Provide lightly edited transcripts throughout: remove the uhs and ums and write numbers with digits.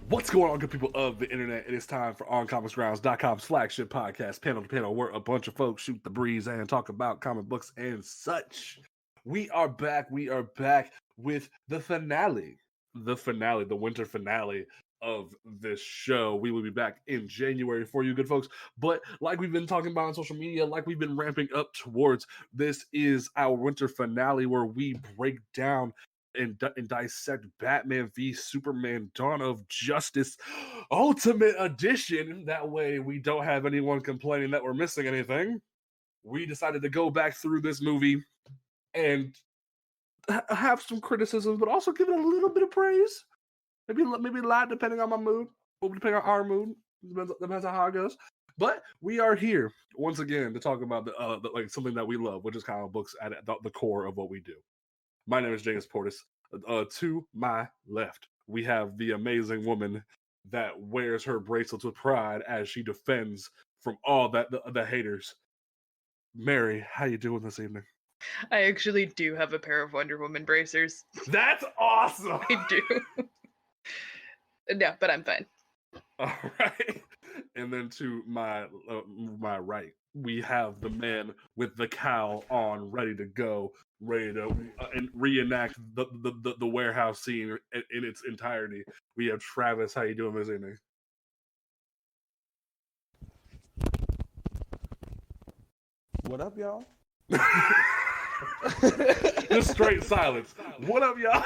What's going on, good people of the internet? It is time for OnComicsGrounds.com's flagship podcast, Panel to Panel, where a bunch of folks shoot the breeze and talk about comic books and such. We are back with the finale, the winter finale of this show. We will be back in January for you, good folks. But like we've been talking about on social media, like we've been ramping up towards, this is our winter finale where we break down and dissect Batman v Superman Dawn of Justice Ultimate Edition. That way we don't have anyone complaining that we're missing anything. We decided to go back through this movie and have some criticisms, but also give it a little bit of praise. Maybe a lot, depending on my mood, or depending on our mood. Depends on how it goes. But we are here once again to talk about the something that we love, which is comic books at the core of what we do. My name is James Portis. To my left, we have the amazing woman that wears her bracelets with pride as she defends from all the haters. Mary, how you doing this evening? I actually do have a pair of Wonder Woman bracers. That's awesome! I do. No, but I'm fine. All right. And then to my right, we have the man with the cowl on, ready to go, ready to reenact the warehouse scene in its entirety. We have Travis. How you doing this evening? What up, y'all? Just straight silence. What up, y'all?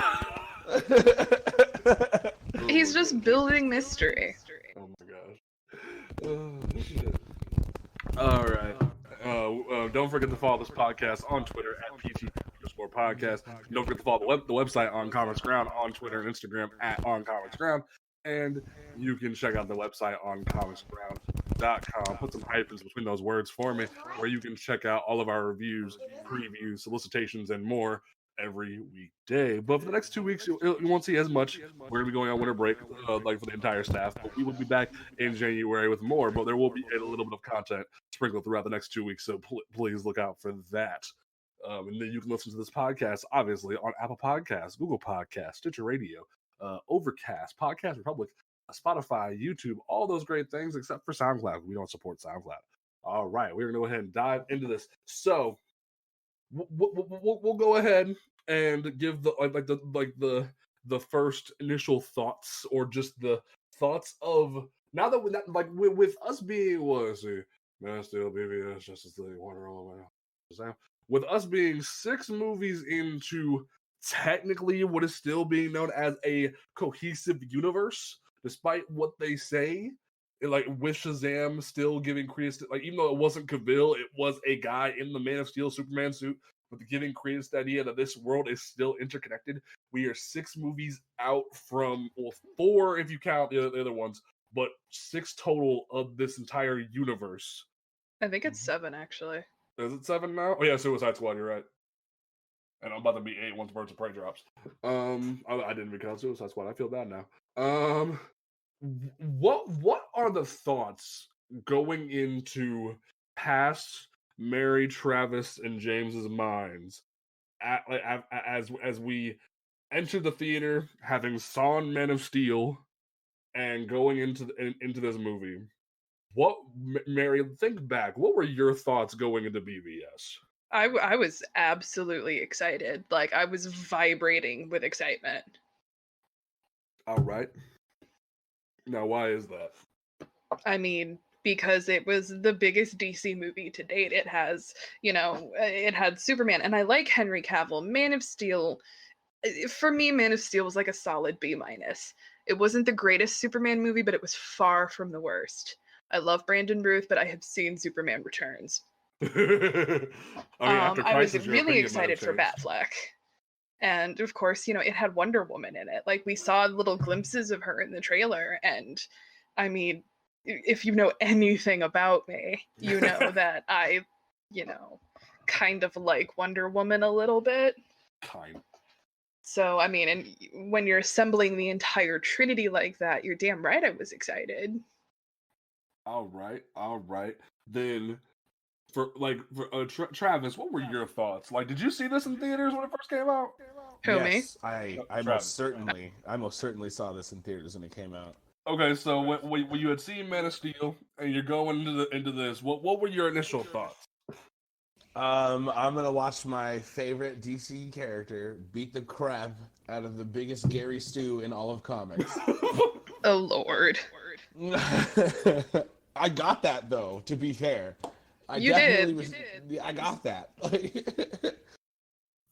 He's just building mystery. Oh my gosh. All right. Don't forget to follow this podcast on Twitter at PT_podcast. Don't forget to follow the website on Comics Ground on Twitter and Instagram at OnComicsGround. And you can check out the website on ComicsGround.com. Put some hyphens between those words for me, where you can check out all of our reviews, previews, solicitations, and more every weekday. But for the next 2 weeks, you won't see as much. We're going to be going on winter break, like for the entire staff. But we will be back in January with more. But there will be a little bit of content sprinkled throughout the next 2 weeks. So please look out for that. And then you can listen to this podcast, obviously, on Apple Podcasts, Google Podcasts, Stitcher Radio, Overcast, Podcast Republic, Spotify, YouTube, all those great things, except for SoundCloud. We don't support SoundCloud. All right, we're going to go ahead and dive into this. So we'll go ahead and give the first initial thoughts, or just the thoughts of now that with us being Man of Steel, BVS, Justice League, Wonder Woman, with us being 6 movies into technically what is still being known as a cohesive universe, despite what they say. With Shazam still giving credence to, even though it wasn't Cavill, it was a guy in the Man of Steel Superman suit, but giving credence to the idea that this world is still interconnected. We are 6 movies out from, 4 if you count the other ones, but 6 total of this entire universe. I think it's 7, actually. Is it 7 now? Oh yeah, Suicide Squad, you're right. And I'm about to be 8 once Birds of Prey drops. I didn't even count Suicide Squad. I feel bad now. What are the thoughts going into past Mary, Travis, and James's minds as we enter the theater, having saw Man of Steel, and going into this movie? What, Mary? Think back. What were your thoughts going into BVS? I was absolutely excited. I was vibrating with excitement. All right. Now, why is that? I mean, because it was the biggest DC movie to date. It has, it had Superman, and I like Henry Cavill. Man of Steel, for me, Man of Steel was like a solid B-. It wasn't the greatest Superman movie, but it was far from the worst. I love Brandon Routh, but I have seen Superman Returns. I mean, after I was Crisis, your really opinion might have excited for changed. Batfleck. And of course, it had Wonder Woman in it. Like, we saw little glimpses of her in the trailer. And I mean, if you know anything about me, you know that I, kind of like Wonder Woman a little bit. Kind. So, I mean, and when you're assembling the entire Trinity like that, you're damn right I was excited. All right. Then, Travis, what were your thoughts? Like, did you see this in theaters when it first came out? Who, me? Yes, I Travis. most certainly saw this in theaters when it came out. Okay, so when you had seen Man of Steel and you're going into this, what were your initial thoughts? I'm gonna watch my favorite DC character beat the crap out of the biggest Gary Stu in all of comics. Oh, Lord. I got that, though, to be fair. I got that.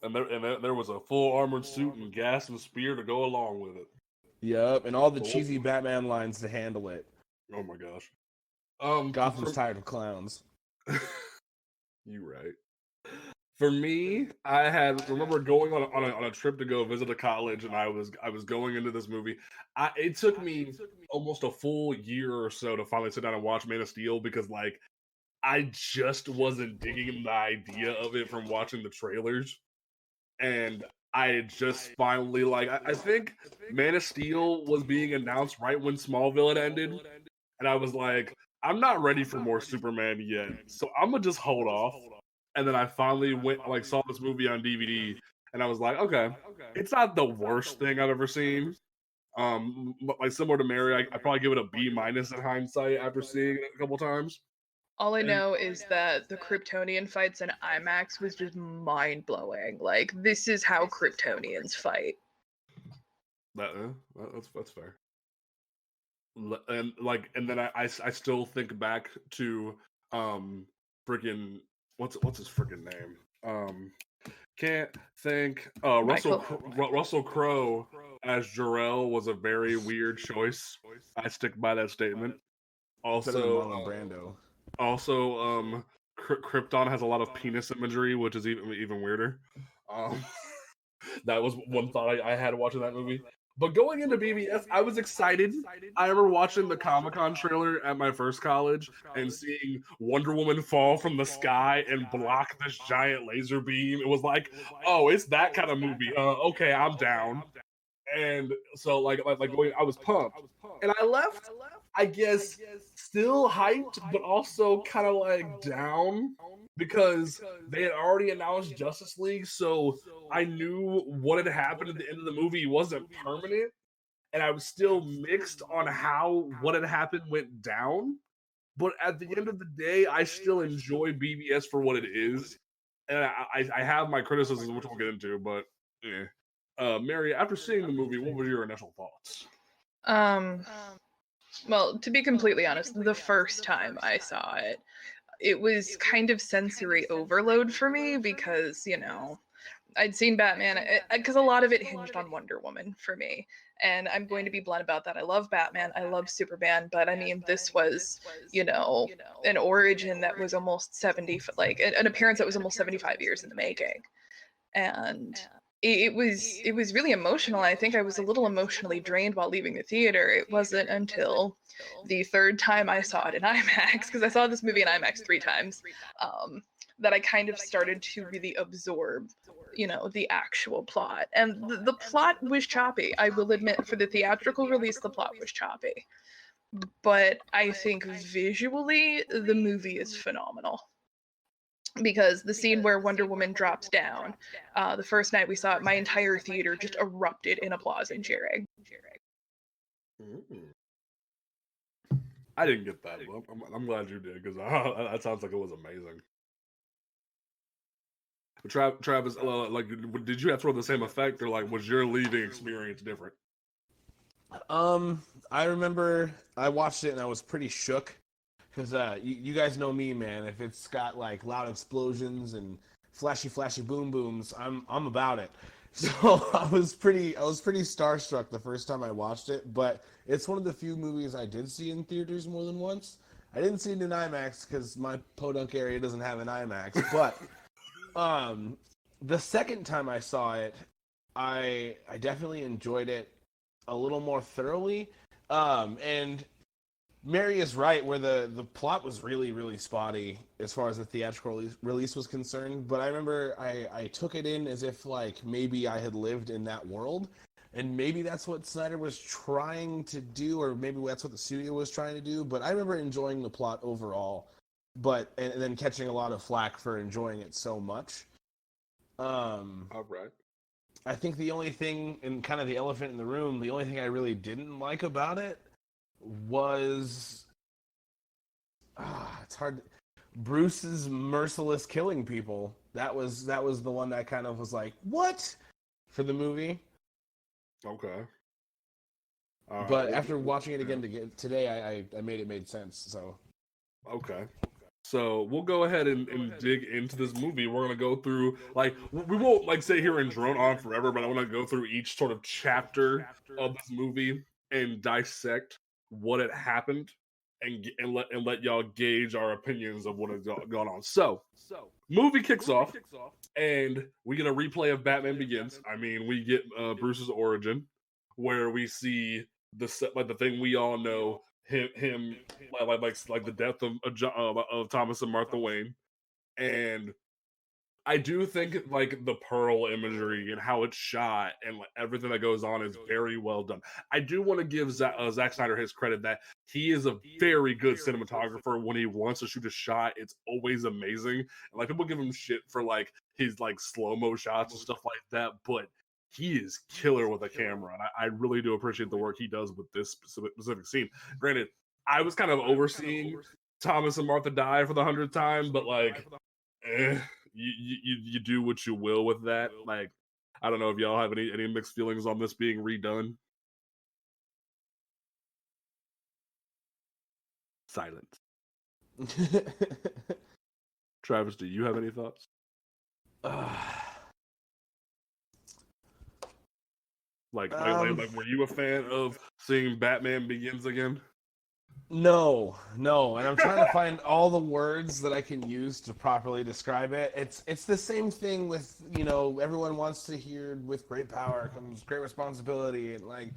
And there was a full armored suit and gas and spear to go along with it. Yep, and all the cheesy Batman lines to handle it. Oh my gosh. Gotham's tired of clowns. You right. For me, I remember going on a trip to go visit a college, and I was going into this movie. It took me almost a full year or so to finally sit down and watch Man of Steel because, like, I just wasn't digging the idea of it from watching the trailers, and I just finally, like, I think Man of Steel was being announced right when Smallville had ended, and I was like, I'm not ready for more Superman yet, so I'm gonna just hold off. And then I finally saw this movie on DVD, and I was like, okay, it's not the worst thing I've ever seen. But like similar to Mary, I probably give it a B- in hindsight after seeing it a couple times. All I know is that the Kryptonian fights in IMAX was just mind-blowing. Like, this is how Kryptonians fight. That's fair. And then I still think back to freaking what's his freaking name? Can't think. Russell Crowe as Jor-El was a very weird choice. I stick by that statement. Also, Brando. Also, Krypton has a lot of penis imagery, which is even weirder. That was one thought I had watching that movie. But going into BBS, I was excited. I remember watching the Comic-Con trailer at my first college and seeing Wonder Woman fall from the sky and block this giant laser beam. It was like, oh, it's that kind of movie. Okay, I'm down. And so I was pumped. And I left, I guess, still hyped, but also kind of like down because they had already announced Justice League. So I knew what had happened at the end of the movie wasn't permanent. And I was still mixed on how what had happened went down. But at the end of the day, I still enjoy BBS for what it is. And I have my criticisms, which we'll get into, but yeah. Mary, after seeing the movie, what were your initial thoughts? Well, to be completely honest, the first time I saw it, it was kind of sensory overload for me because, I'd seen Batman, because a lot of it hinged on Wonder Woman for me. And I'm going to be blunt about that. I love Batman, I love Superman, but I mean, this was, an origin that was almost 70, like an appearance that was almost 75 years in the making. And it was really emotional. I think I was a little emotionally drained while leaving the theater. It wasn't until the third time I saw it in IMAX, because I saw this movie in IMAX 3 times, that I kind of started to really absorb, the actual plot. And the plot was choppy. I will admit, for the theatrical release, the plot was choppy. But I think visually, the movie is phenomenal. Because the scene where Wonder Woman drops down, the first night we saw it, my entire theater just erupted in applause and cheering. I didn't get that. I'm glad you did, because that sounds like it was amazing. Travis, did you have sort of the same effect, or was your leaving experience different? I remember I watched it and I was pretty shook. Because you guys know me, man. If it's got loud explosions and flashy boom booms, I'm about it. So I was pretty starstruck the first time I watched it, but it's one of the few movies I did see in theaters more than once. I didn't see it in IMAX because my podunk area doesn't have an IMAX, but the second time I saw it, I definitely enjoyed it a little more thoroughly. And Mary is right where the plot was really, really spotty as far as the theatrical release was concerned. But I remember I took it in as if like maybe I had lived in that world. And maybe that's what Snyder was trying to do, or maybe that's what the studio was trying to do. But I remember enjoying the plot overall, and then catching a lot of flack for enjoying it so much. All right. I think the only thing, and kind of the elephant in the room, the only thing I really didn't like about it was it's hard. Bruce's merciless killing people. That was the one that kind of was like, what? For the movie. Okay. But after watching it again today, I made sense. So. Okay. So we'll go ahead and dig into this movie. We're gonna go through like we won't like sit here and drone on forever, but I want to go through each sort of chapter of this movie and dissect what had happened and let y'all gauge our opinions of what has gone on. So movie kicks off and we get a replay of Batman Begins. I mean, we get Bruce's origin where we see the thing we all know. Him like the death of Thomas and Martha Wayne, and I do think like the Pearl imagery and how it's shot and like, everything that goes on is very well done. I do want to give Zack Snyder his credit that he is a very good cinematographer. When he wants to shoot a shot, it's always amazing. And like people give him shit for like his like slow mo shots and stuff like that, but he is killer with a camera, and I really do appreciate the work he does with this specific scene. Granted, I was kind of overseeing Thomas and Martha die for the 100th time, but like, you do what you will with that. Like, I don't know if y'all have any mixed feelings on this being redone. Silence. Travis, do you have any thoughts? Like, were you a fan of seeing Batman Begins again? No, and I'm trying to find all the words that I can use to properly describe it. It's the same thing with, everyone wants to hear with great power comes great responsibility, and like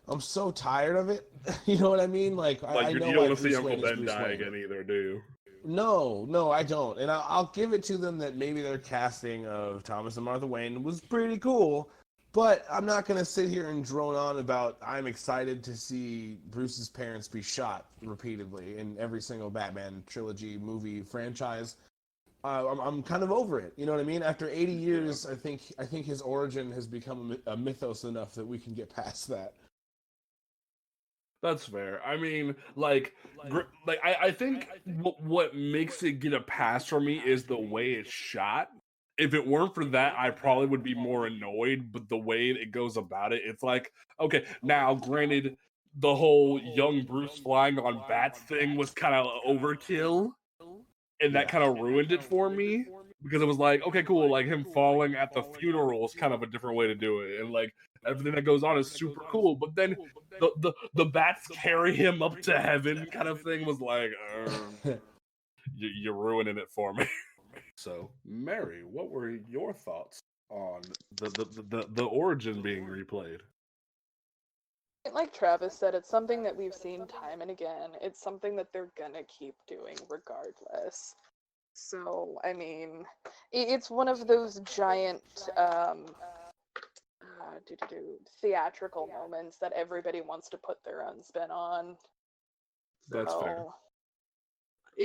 I'm so tired of it. You know what I mean? Like I know you don't why want to see Bruce Uncle Wayne is Ben Bruce die Wayne. again either, do you? No, I don't. And I'll give it to them that maybe their casting of Thomas and Martha Wayne was pretty cool. But I'm not going to sit here and drone on about I'm excited to see Bruce's parents be shot repeatedly in every single Batman trilogy movie franchise. I'm kind of over it. You know what I mean? After 80 years, I think his origin has become a mythos enough that we can get past that. That's fair. I mean, I think what makes it get a pass for me is the way it's shot. If it weren't for that, I probably would be more annoyed. But the way it goes about it, it's like, okay, now granted, the whole young Bruce flying on bats thing was kind of overkill, and that kind of ruined it for me because it was like, okay, cool, like him falling at the funeral is kind of a different way to do it, and like everything that goes on is super cool. But then the bats carry him up to heaven, kind of thing was like, you're ruining it for me. So, Mary, what were your thoughts on the origin being replayed? Like Travis said, it's something that we've seen time and again. It's something that they're gonna keep doing regardless. So, I mean, it's one of those giant theatrical moments that everybody wants to put their own spin on. That's fair.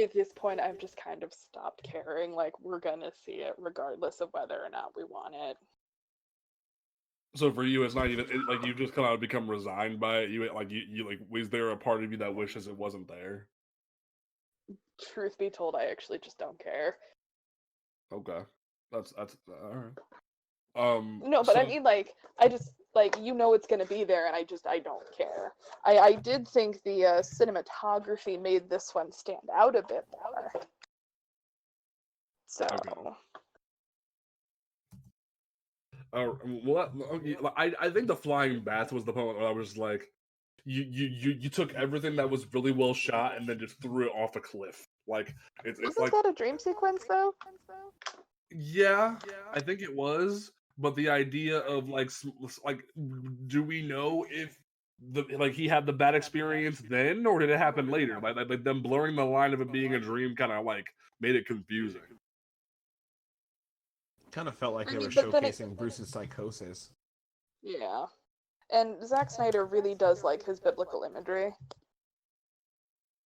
At this point, I've just kind of stopped caring. Like, we're gonna see it regardless of whether or not we want it. So for you, it's not even like you just kind of become resigned by it. You like, was there a part of you that wishes it wasn't there? Truth be told, I actually just don't care. Okay, that's all right. No, but I mean, like, I just like it's gonna be there, and I don't care. I did think the cinematography made this one stand out a bit more. So. Okay. Well, okay, I think the flying bats was the point where I was like, you took everything that was really well shot and then just threw it off a cliff. Like it's Wasn't like that a dream sequence though? yeah, I think it was. But the idea of like, do we know if he had the bad experience then, or did it happen later? Like them blurring the line of it being a dream kind of like made it confusing. Kind of felt like I they mean, were but then showcasing Bruce's psychosis. Yeah. And Zack Snyder really does like his biblical imagery.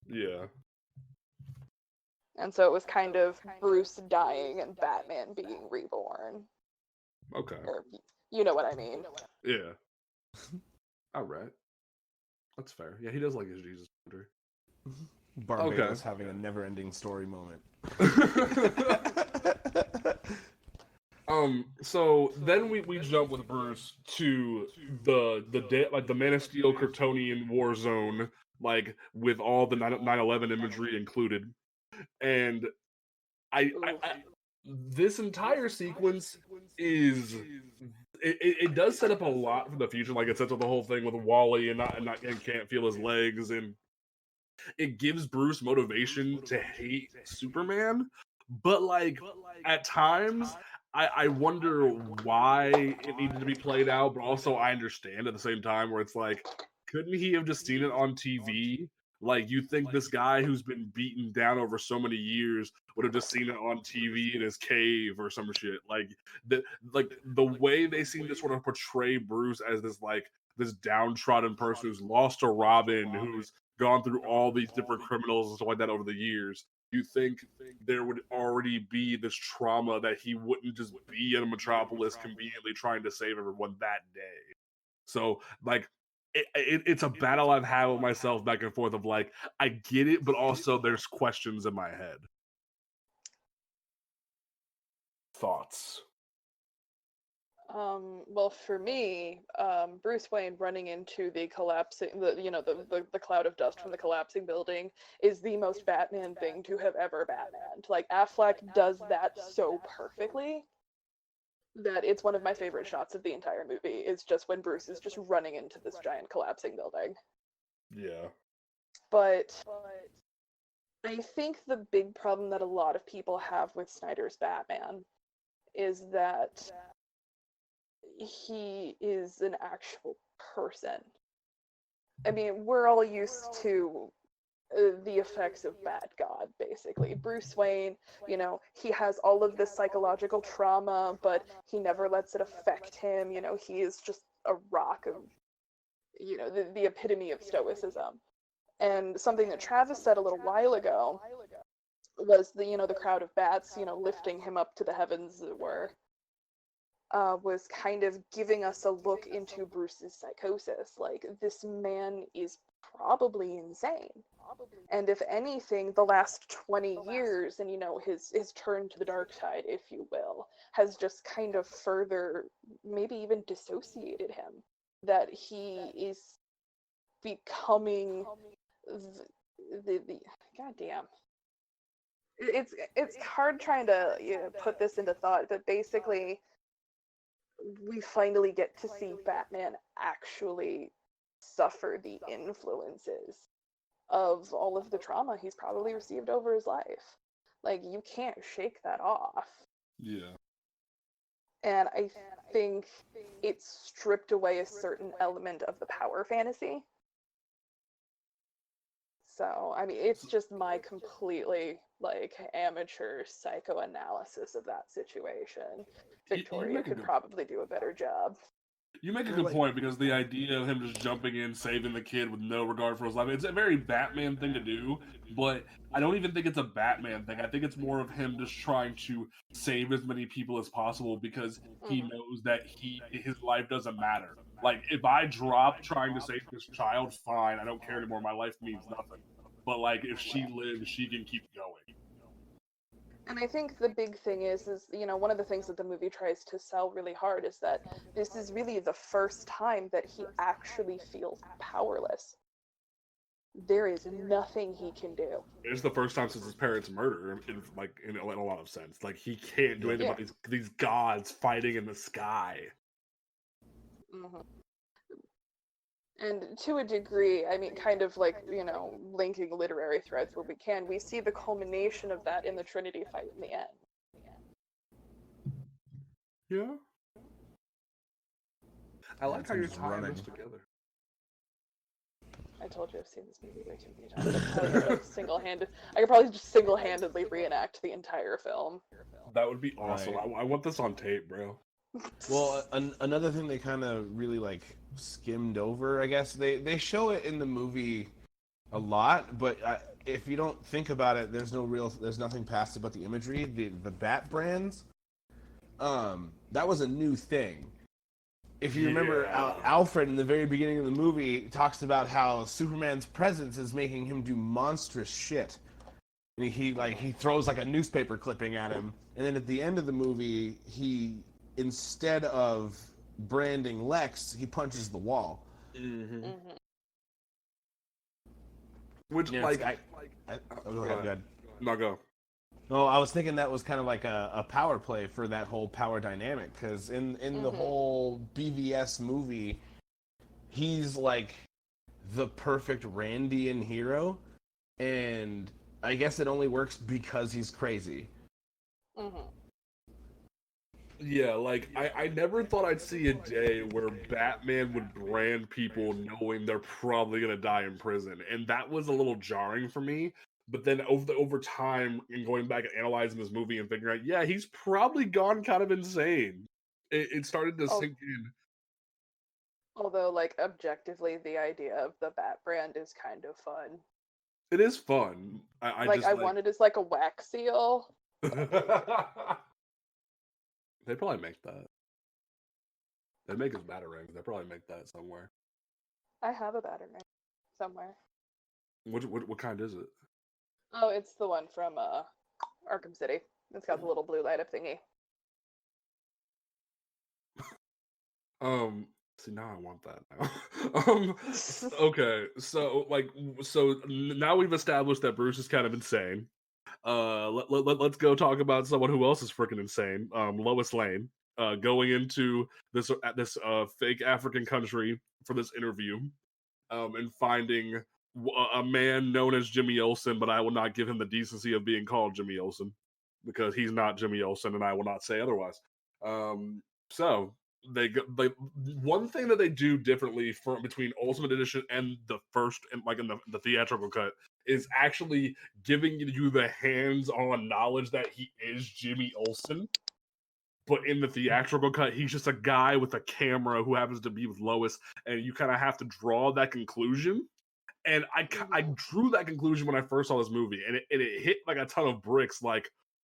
Yeah. And so it was kind of Bruce dying and Batman being reborn. Okay. Or, you know what I mean. Yeah. All right. That's fair. Yeah, he does like his Jesus imagery. Barbados having a never-ending story moment. So then we jump with Bruce to the Man of Steel Kryptonian war zone, like with all the 9/11 imagery included, and I this entire sequence is it does set up a lot for the future. Like it sets up the whole thing with Wally and can't feel his legs, and it gives Bruce motivation to hate Superman, but like at times I wonder why it needed to be played out, but also I understand at the same time where it's like, couldn't he have just seen it on TV? Like, you think this guy who's been beaten down over so many years would have just seen it on TV in his cave or some shit? The way they seem to sort of portray Bruce as this downtrodden person who's lost to Robin, who's gone through all these different criminals and stuff like that over the years. You think there would already be this trauma that he wouldn't just be in a metropolis conveniently trying to save everyone that day. So, like, it's a battle I've had with myself back and forth of like, I get it, but also there's questions in my head. Thoughts? Well, for me, Bruce Wayne running into the the cloud of dust from the collapsing building is the most Batman thing to have ever Batmaned. Like, Affleck does that so perfectly that it's one of my favorite shots of the entire movie, is just when Bruce is just running into this giant collapsing building. Yeah. But I think the big problem that a lot of people have with Snyder's Batman is that he is an actual person. I mean, we're all used to the effects of Bad God, basically. Bruce Wayne, he has all of this psychological trauma, but he never lets it affect him. He is just a rock of, the epitome of stoicism. And something that Travis said a little while ago was the crowd of bats, lifting him up to the heavens, as it were. Was kind of giving us a look into Bruce's psychosis. Like, this man is probably insane. And if anything, the last 20 years and, his turn to the dark side, if you will, has just kind of further, maybe even dissociated him. That he is becoming the goddamn. It's hard trying to put this into thought, but basically, we finally get to see Batman actually suffer the influences of all of the trauma he's probably received over his life. Like, you can't shake that off. Yeah. And I think it stripped away a certain element of the power fantasy. So, I mean, it's just my completely, amateur psychoanalysis of that situation. Victoria could probably do a better job. You make a good point, because the idea of him just jumping in, saving the kid with no regard for his life, it's a very Batman thing to do, but I don't even think it's a Batman thing. I think it's more of him just trying to save as many people as possible because he knows that his life doesn't matter. Like, if I drop trying to save this child, fine, I don't care anymore, my life means nothing. But, like, if she lives, she can keep going. And I think the big thing is one of the things that the movie tries to sell really hard is that this is really the first time that he actually feels powerless. There is nothing he can do. It's the first time since his parents' murder, in a lot of sense. Like, he can't do anything about these gods fighting in the sky. Mhm. And to a degree, I mean, kind of like, linking literary threads where we can, we see the culmination of that in the Trinity fight in the end. Yeah. I like It's how you're just tying running. this together. I told you I've seen this movie way too many times. I could probably just single-handedly reenact the entire film. That would be awesome. Right. I want this on tape, bro. Well, another thing they kind of really like skimmed over, I guess they show it in the movie a lot, but if you don't think about it, there's nothing past about the imagery. The bat brands, that was a new thing. If you remember, Alfred in the very beginning of the movie talks about how Superman's presence is making him do monstrous shit. And he throws like a newspaper clipping at him, and then at the end of the movie, instead of branding Lex, he punches the wall. Mm-hmm. Mhm. Which, Yeah, like, go ahead. No, go. No, I was thinking that was kind of like a power play for that whole power dynamic, because in the whole BVS movie, he's like the perfect Randian hero, and I guess it only works because he's crazy. Mhm. Yeah, like, I never thought I'd see a day where Batman would brand people knowing they're probably going to die in prison. And that was a little jarring for me. But then over time, and going back and analyzing this movie and figuring out, yeah, he's probably gone kind of insane. It started to sink in. Although, like, objectively, the idea of the Bat brand is kind of fun. It is fun. I want it as, like, a wax seal. They probably make that. They make his Batarang. They probably make that somewhere. I have a Batarang somewhere. What kind is it? Oh, it's the one from Arkham City. It's got the little blue light up thingy. See, now I want that now. Okay, so now we've established that Bruce is kind of insane. Let's go talk about someone who else is freaking insane. Lois Lane, going into this fake African country for this interview, and finding a man known as Jimmy Olsen, but I will not give him the decency of being called Jimmy Olsen because he's not Jimmy Olsen, and I will not say otherwise. So one thing that they do differently between Ultimate Edition and the first, and like in the theatrical cut, is actually giving you the hands-on knowledge that he is Jimmy Olsen. But in the theatrical cut, he's just a guy with a camera who happens to be with Lois, and you kind of have to draw that conclusion. And I drew that conclusion when I first saw this movie, and it hit like a ton of bricks, like,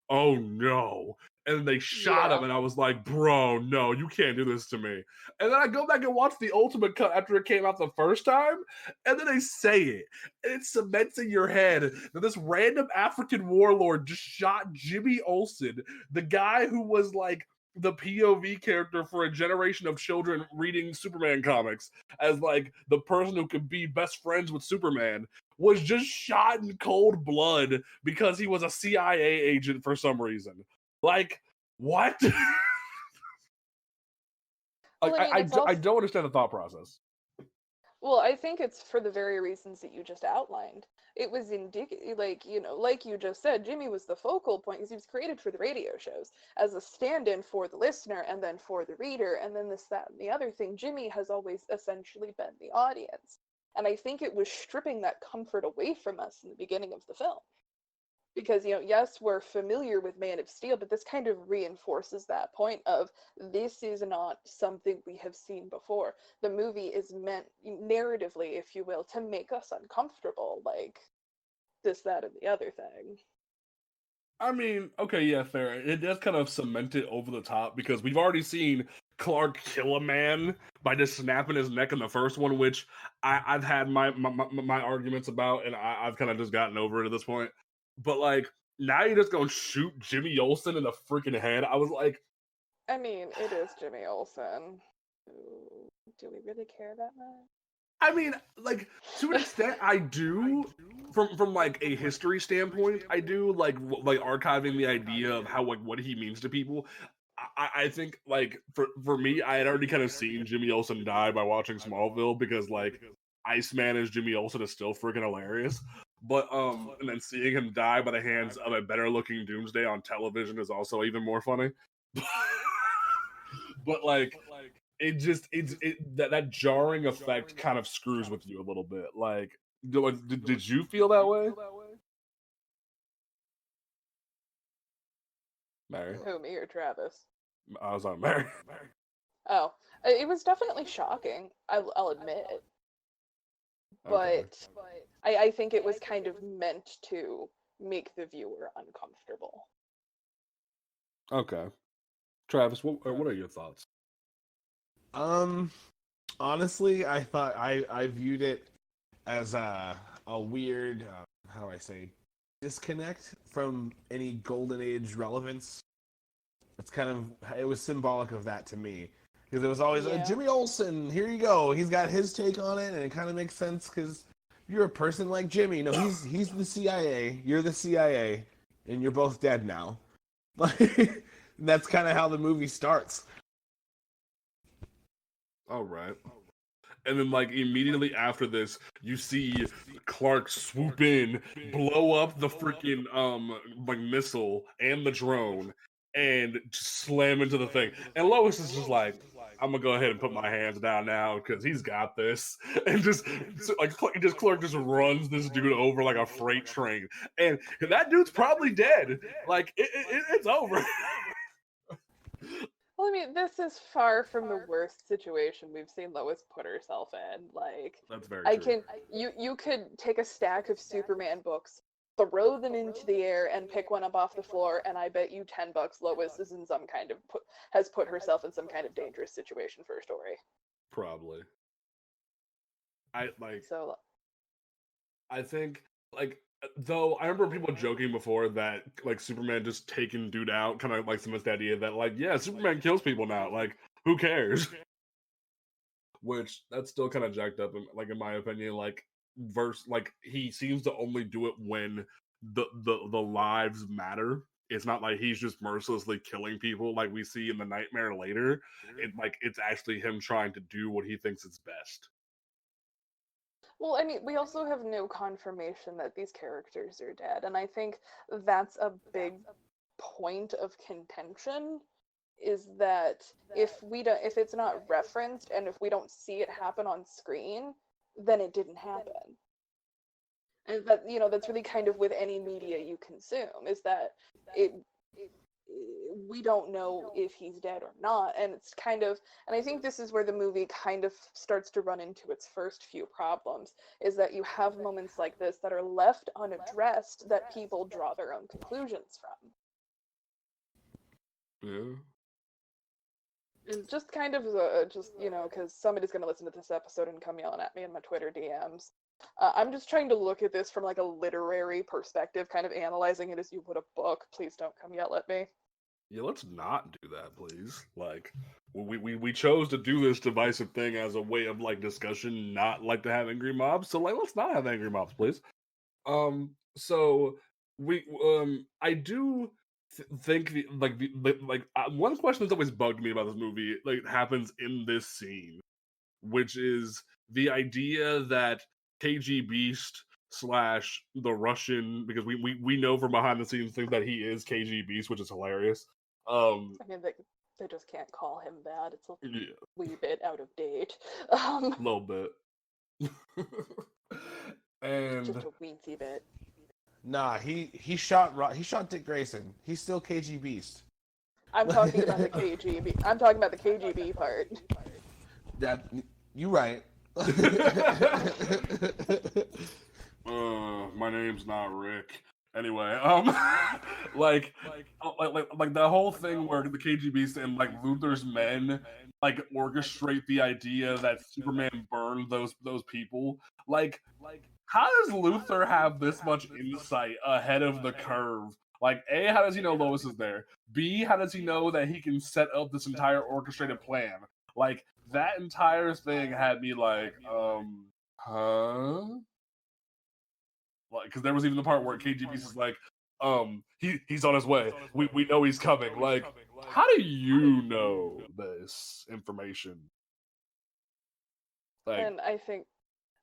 oh no. And then they shot him, and I was like, bro, no, you can't do this to me. And then I go back and watch the Ultimate Cut after it came out the first time, and then they say it. And it cements in your head that this random African warlord just shot Jimmy Olsen, the guy who was like the POV character for a generation of children reading Superman comics, as like the person who could be best friends with Superman, was just shot in cold blood because he was a CIA agent for some reason. Like, what? I don't understand the thought process. Well, I think it's for the very reasons that you just outlined. It was indicative, like you just said, Jimmy was the focal point because he was created for the radio shows as a stand-in for the listener and then for the reader, and then this, that, and the other thing. Jimmy has always essentially been the audience. And I think it was stripping that comfort away from us in the beginning of the film. Because, yes, we're familiar with Man of Steel, but this kind of reinforces that point of this is not something we have seen before. The movie is meant, narratively, if you will, to make us uncomfortable, like this, that, and the other thing. I mean, okay, yeah, fair. It does kind of cement it over the top because we've already seen Clark kill a man by just snapping his neck in the first one, which I've had my arguments about, and I've kind of just gotten over it at this point. But like, now you're just gonna shoot Jimmy Olsen in the freaking head. I was like, I mean, it is Jimmy Olsen. Do we really care that much? I mean, like, to an extent, I do. From like a history standpoint, I do like archiving the idea of how, like, what he means to people. I think like for me, I had already kind of seen Jimmy Olsen die by watching Smallville because like Iceman as Jimmy Olsen is still freaking hilarious. But and then seeing him die by the hands of a better looking Doomsday on television is also even more funny. But like that jarring effect kind of screws with you a little bit. Like, did you feel that way? Mary, Who, me or Travis? I was on Mary. Oh, it was definitely shocking. I'll admit, Okay. but I think it was kind of meant to make the viewer uncomfortable. Okay. Travis, what are your thoughts? Honestly, I thought I viewed it as a weird, how do I say, disconnect from any golden age relevance. It was symbolic of that to me because it was always Yeah. Jimmy Olsen. Here you go. He's got his take on it, and it kind of makes sense because you're a person like Jimmy. No, he's the CIA. You're the CIA, and you're both dead now. Like that's kind of how the movie starts. All right. And then, like, immediately after this, you see Clark swoop in, blow up the freaking, like, missile and the drone, and just slam into the thing. And Lois is just like, I'm gonna go ahead and put my hands down now, because he's got this. And Clark just runs this dude over like a freight train. And that dude's probably dead. Like, it's over. Well, I mean, this is far from the worst situation we've seen Lois put herself in. Like, That's very I true. can you could take a stack of Superman books, throw them into the air, and pick one up off the floor, and I bet you $10 Lois is in some kind of has put herself in some kind of dangerous situation for a story. Probably. So I think, like, though I remember people joking before that, like, Superman just taking dude out kind of like cements the idea that, like, yeah, Superman kills people now. Like, who cares? Which that's still kind of jacked up, in my opinion. Like, he seems to only do it when the lives matter. It's not like he's just mercilessly killing people like we see in the Nightmare later. It's actually him trying to do what he thinks is best. Well, I mean, we also have no confirmation that these characters are dead, and I think that's a big point of contention, is that if it's not referenced and if we don't see it happen on screen, then it didn't happen. And that's really kind of with any media you consume, is that it we don't know if he's dead or not, and I think this is where the movie kind of starts to run into its first few problems, is that you have moments like this that are left unaddressed that people draw their own conclusions from. Yeah. And just kind of because somebody's going to listen to this episode and come yelling at me in my Twitter DMs. I'm just trying to look at this from like a literary perspective, kind of analyzing it as you would a book. Please don't come yell at me. Yeah, let's not do that, please. Like, we chose to do this divisive thing as a way of, like, discussion, not like to have angry mobs. So, like, let's not have angry mobs, please. So I do think one question that's always bugged me about this movie, like, happens in this scene, which is the idea that KG Beast / the Russian, because we know from behind the scenes things that he is KG Beast, which is hilarious. I mean, they just can't call him that. It's a wee bit out of date. A little bit. And just a weensy bit. Nah, he shot Dick Grayson. He's still KG Beast. I'm talking about the KGB. I'm talking about the KGB part. That you right. My name's not Rick. Anyway, like the whole thing where the KGB and like Luthor's men like orchestrate the idea that Superman burned those people. Like, how does Luthor have this much insight ahead of the curve? Like, A, how does he know Lois is there? B, how does he know that he can set up this entire orchestrated plan? Like, that entire thing had me like, huh? Like, because there was even the part where KGB is like, he's on his way. We know he's coming. Like, how do you know this information? Like, And I think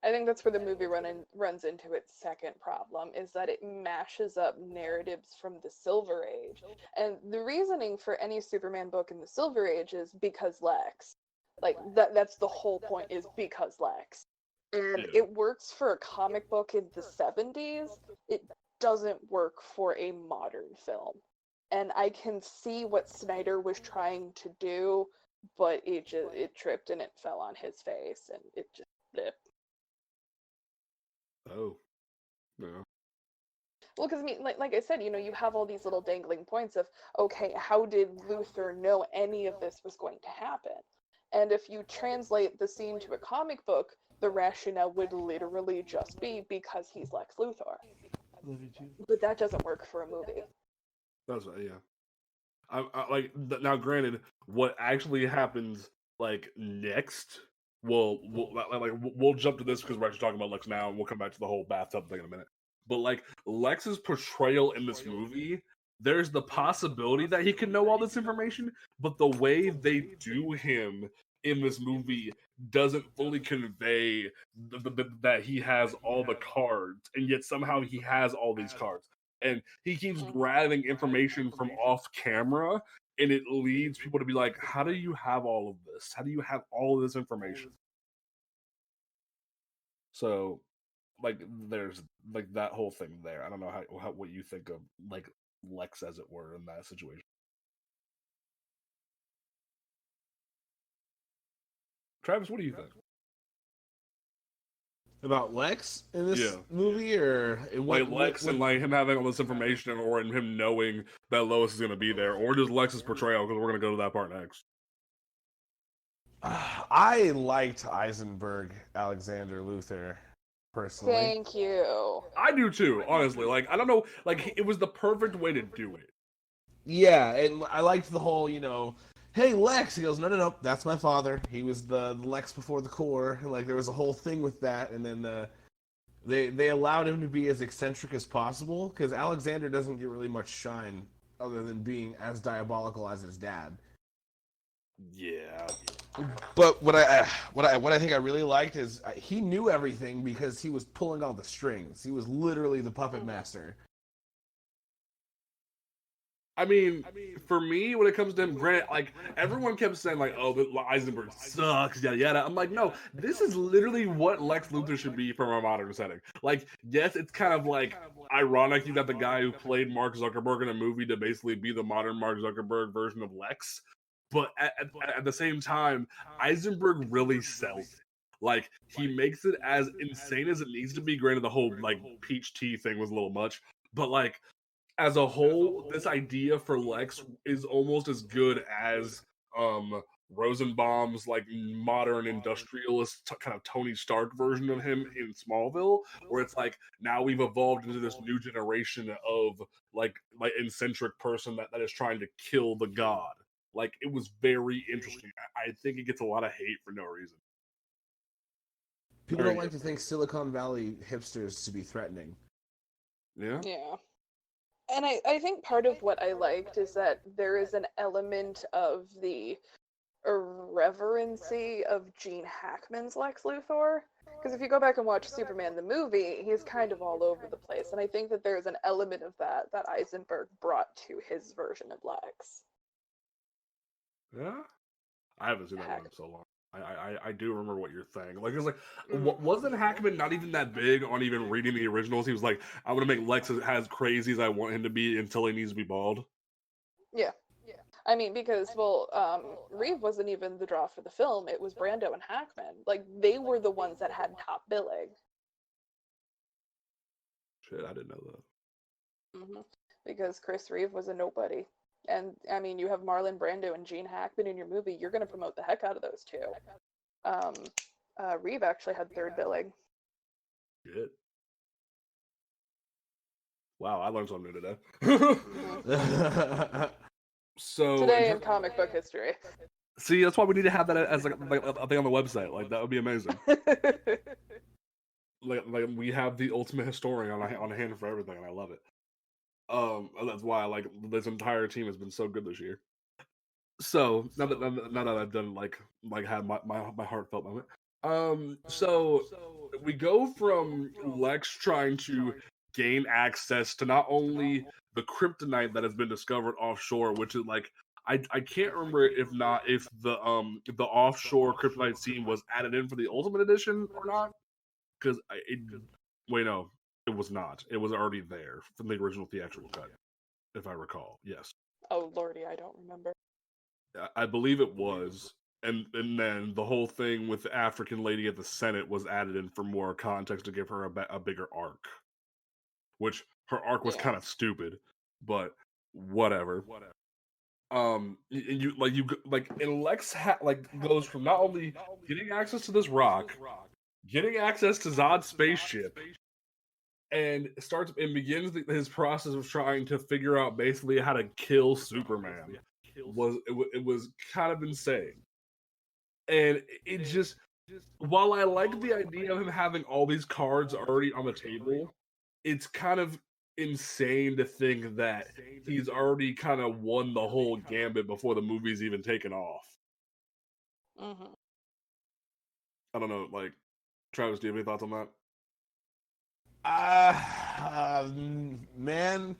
that's where the movie runs into its second problem, is that it mashes up narratives from the Silver Age. And the reasoning for any Superman book in the Silver Age is because Lex. Like that's the whole point, is because Lex. And yeah. it works for a comic book in the 70s. It doesn't work for a modern film. And I can see what Snyder was trying to do, but it tripped and it fell on his face, and it just bleh. Oh, no. Well, because I mean, like I said, you have all these little dangling points of, okay, how did Luthor know any of this was going to happen? And if you translate the scene to a comic book, the rationale would literally just be because he's Lex Luthor. But that doesn't work for a movie. That's yeah. Now, granted, what actually happens like next? We'll jump to this because we're actually talking about Lex now, and we'll come back to the whole bathtub thing in a minute. But like Lex's portrayal in this movie, there's the possibility that he can know all this information, but the way they do him in this movie doesn't fully convey that he has all the cards, and yet somehow he has all these cards. And he keeps grabbing information from off camera, and it leads people to be like, how do you have all of this? How do you have all of this information? So, like, there's like that whole thing there. I don't know how what you think of like Lex, as it were, in that situation. Travis, what do you think? About Lex in this Yeah. movie, or in what, Like Lex and like him having all this information, or in him knowing that Lois is going to be there, or just Lex's portrayal, because we're going to go to that part next. I liked Eisenberg Alexander Luthor personally. Thank you. I do too, honestly. Like, I don't know, like it was the perfect way to do it. Yeah, and I liked the whole, hey Lex. He goes, no, that's my father. He was the Lex before the Corps. Like there was a whole thing with that, and then they allowed him to be as eccentric as possible because Alexander doesn't get really much shine other than being as diabolical as his dad. Yeah. But what I think I really liked is he knew everything because he was pulling all the strings. He was literally the puppet master. I mean, for me, when it comes to him, Grant, like everyone kept saying, like, "Oh, Eisenberg sucks," yada yada. I'm like, no, this is literally what Lex Luthor should be from a modern setting. Like, yes, it's kind of like ironic you got the guy who played Mark Zuckerberg in a movie to basically be the modern Mark Zuckerberg version of Lex, but at the same time, Eisenberg really sells it. Like, he makes it as insane as it needs to be. Granted, the whole like peach tea thing was a little much, but like as a whole, this idea for Lex is almost as good as Rosenbaum's like modern industrialist kind of Tony Stark version of him in Smallville, where it's like now we've evolved into this new generation of like eccentric person that is trying to kill the god. Like it was very interesting. I think it gets a lot of hate for no reason. People don't like to think Silicon Valley hipsters to be threatening. Yeah. Yeah. And I think part of what I liked is that there is an element of the irreverency of Gene Hackman's Lex Luthor. Because if you go back and watch Superman the movie, he's kind of all over the place. And I think that there's an element of that Eisenberg brought to his version of Lex. Yeah. I haven't seen that one in so long. I do remember what you're saying. Like, it's like, wasn't Hackman not even that big on even reading the originals? He was like, I want to make Lex as crazy as I want him to be until he needs to be bald. Yeah. I mean, because, Reeve wasn't even the draw for the film. It was Brando and Hackman. Like, they were the ones that had top billing. Shit, I didn't know that. Mm-hmm. Because Chris Reeve was a nobody. And, I mean, you have Marlon Brando and Gene Hackman in your movie. You're going to promote the heck out of those two. Reeve actually had third billing. Good. Wow, I learned something new today. So today in comic book history. See, that's why we need to have that as like a thing on the website. Like that would be amazing. like we have the ultimate historian on hand for everything, and I love it. That's why like this entire team has been so good this year. So now that I've done like had my heartfelt moment. So we go from Lex trying to gain access to not only the kryptonite that has been discovered offshore, which is like I can't remember if the offshore kryptonite scene was added in for the Ultimate Edition or not, because wait, no, it was not. It was already there from the original theatrical cut, if I recall. Yes. Oh lordy, I don't remember. I believe it was. And then the whole thing with the African lady at the Senate was added in for more context to give her a bigger arc. Which her arc was Yeah. kind of stupid, but whatever. And Lex goes from not only getting access to this rock, getting access to Zod's spaceship, and begins his process of trying to figure out basically how to kill Superman. It was kind of insane, and it just, while I like the idea of him having all these cards already on the table, it's kind of insane to think that he's already kind of won the whole gambit before the movie's even taken off. Mm-hmm. I don't know, like, Travis, do you have any thoughts on that? Man,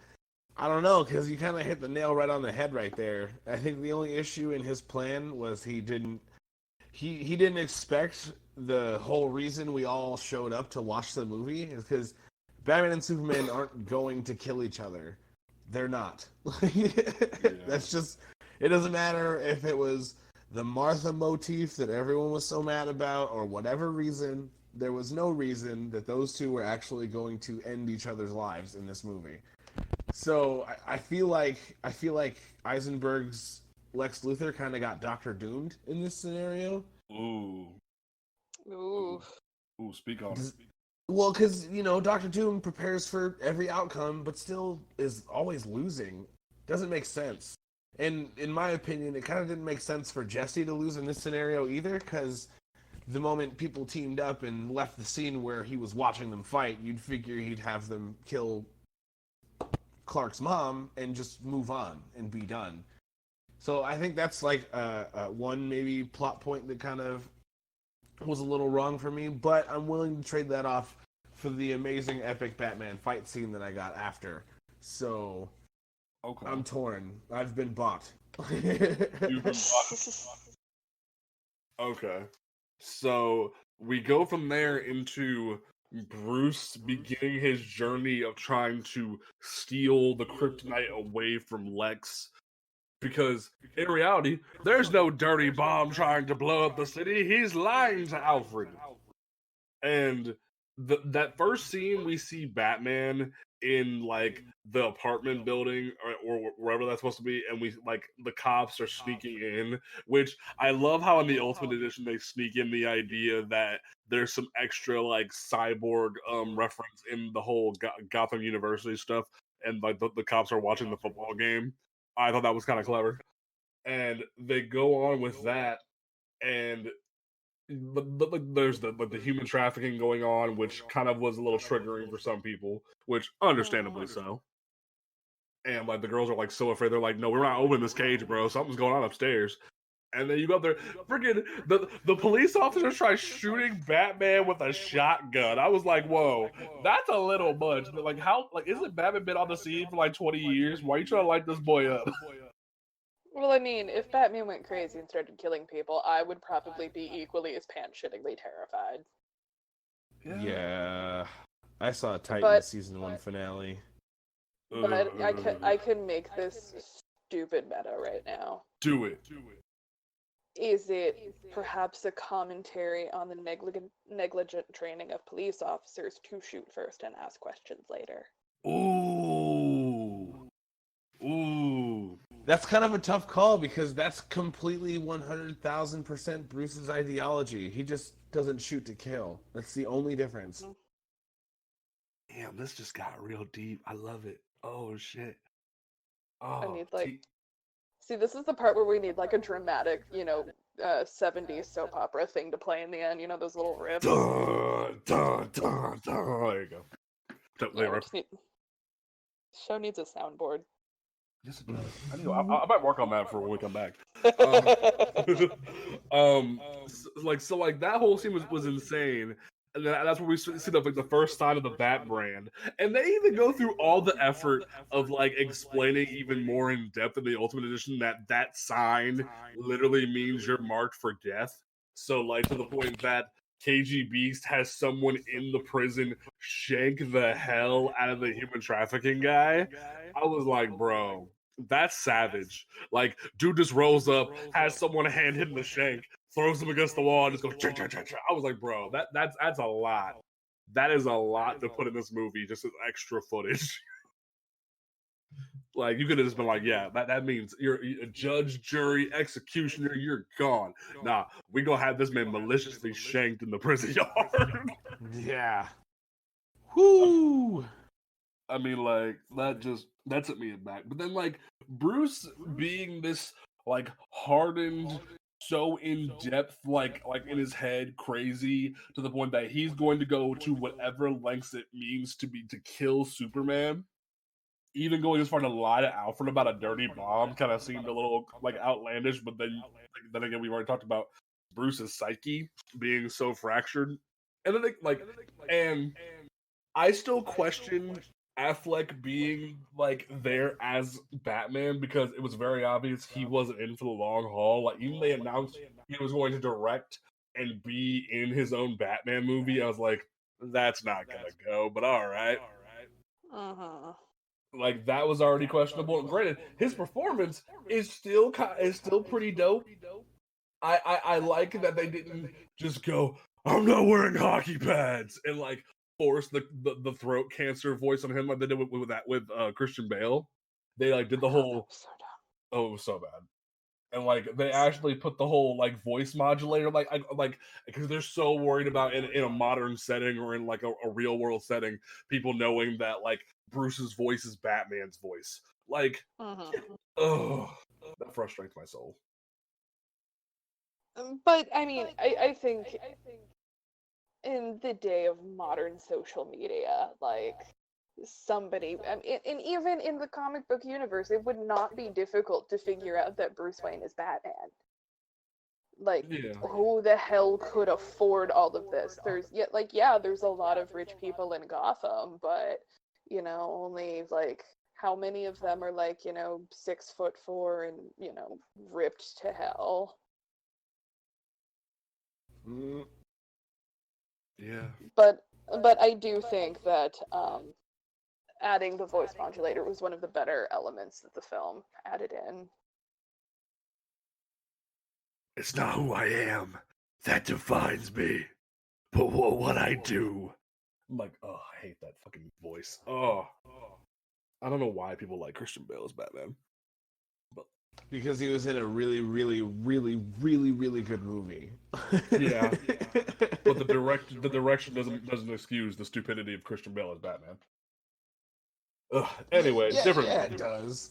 I don't know, because you kind of hit the nail right on the head right there. I think the only issue in his plan was he didn't expect the whole reason we all showed up to watch the movie is because Batman and Superman aren't going to kill each other. They're not. That's just, it doesn't matter if it was the Martha motif that everyone was so mad about or whatever reason. There was no reason that those two were actually going to end each other's lives in this movie. So I feel like Eisenberg's Lex Luthor kind of got Doctor Doomed in this scenario. Ooh, speak on it. Well, because, Doctor Doom prepares for every outcome, but still is always losing. Doesn't make sense. And in my opinion, it kind of didn't make sense for Jesse to lose in this scenario either, because the moment people teamed up and left the scene where he was watching them fight, you'd figure he'd have them kill Clark's mom and just move on and be done. So I think that's like one maybe plot point that kind of was a little wrong for me, but I'm willing to trade that off for the amazing epic Batman fight scene that I got after. So okay. I'm torn. I've been bought. You've been bought. Okay. So we go from there into Bruce beginning his journey of trying to steal the kryptonite away from Lex. Because in reality, there's no dirty bomb trying to blow up the city. He's lying to Alfred. And that first scene, we see Batman in like the apartment building or wherever that's supposed to be, and we like the cops are sneaking in. Which I love how in the Ultimate Edition they sneak in the idea that there's some extra like cyborg reference in the whole Gotham University stuff, and like the cops are watching the football game. I thought that was kind of clever. And they go on with that, and there's the human trafficking going on, which kind of was a little triggering for some people, which understandably so. And like the girls are like so afraid, they're like, "No, we're not opening this cage, bro. Something's going on upstairs." And then you go up there, freaking the police officers try shooting Batman with a shotgun. I was like, "Whoa, that's a little much." Like, how isn't Batman been on the scene for like 20 years? Why are you trying to light this boy up? Well, I mean, if Batman went crazy and started killing people, I would probably be equally as pants-shittingly terrified. Yeah. I saw Titans season 1 finale. But I can make this stupid meta right now. Do it. Is it perhaps a commentary on the negligent training of police officers to shoot first and ask questions later? Ooh. That's kind of a tough call because that's completely 100,000% Bruce's ideology. He just doesn't shoot to kill. That's the only difference. Damn, this just got real deep. I love it. Oh, shit. I need see, this is the part where we need like a dramatic, 70s soap opera thing to play in the end. Those little riffs. Dun, dun, dun, dun. There you go. Show needs a soundboard. Yes, it does. I might work on that for when we come back. Like that whole scene was insane, and that's where we see the first sign of the Bat brand, and they even go through all the effort of like explaining even more in depth in the Ultimate Edition that sign literally means you're marked for death. So like to the point that KG Beast has someone in the prison shank the hell out of the human trafficking guy. I was like, bro, that's savage. Like, dude just rolls up, has someone hand him the shank, throws him against the wall, and just goes cha cha cha cha. I was like, bro, that's a lot. That is a lot to put in this movie, just as extra footage. Like, you could have just been like, yeah, that means you're a judge, jury, executioner, you're gone. Nah, we gonna have this man maliciously shanked in the prison yard. Yeah. Whoo! I mean, like, that took me aback. But then, like, Bruce being this, like, hardened, so in depth, like in his head, crazy, to the point that he's going to go to whatever lengths it means to kill Superman. Even going as far to lie to Alfred about a dirty bomb kind of seemed a little, like, outlandish, but then again, we've already talked about Bruce's psyche being so fractured. And then, and I still question Affleck being like there as Batman because it was very obvious he wasn't in for the long haul. Like even they announced he was going to direct and be in his own Batman movie. I was like, that's not gonna go. But all right, like that was already questionable. And granted, his performance is still pretty dope. I like that they didn't just go, I'm not wearing hockey pads and like force the throat cancer voice on him like they did with Christian Bale. They like did the whole it was so bad. And like they actually put the whole like voice modulator like because they're so worried about in a modern setting or in like a real world setting, people knowing that like Bruce's voice is Batman's voice. Like oh, that frustrates my soul. But I mean, I think in the day of modern social media, like somebody, and even in the comic book universe, it would not be difficult to figure out that Bruce Wayne is Batman. Like, who the hell could afford all of this? There's a lot of rich people in Gotham, but only like how many of them are like 6'4" and ripped to hell. Yeah. But I do think that adding the voice modulator was one of the better elements that the film added in. It's not who I am that defines me, but what I do. I'm like, oh, I hate that fucking voice. Oh, I don't know why people like Christian Bale as Batman. Because he was in a really, really, really, really, really good movie. Yeah. But the direction doesn't excuse the stupidity of Christian Bale as Batman. Anyway, different. Yeah, it does.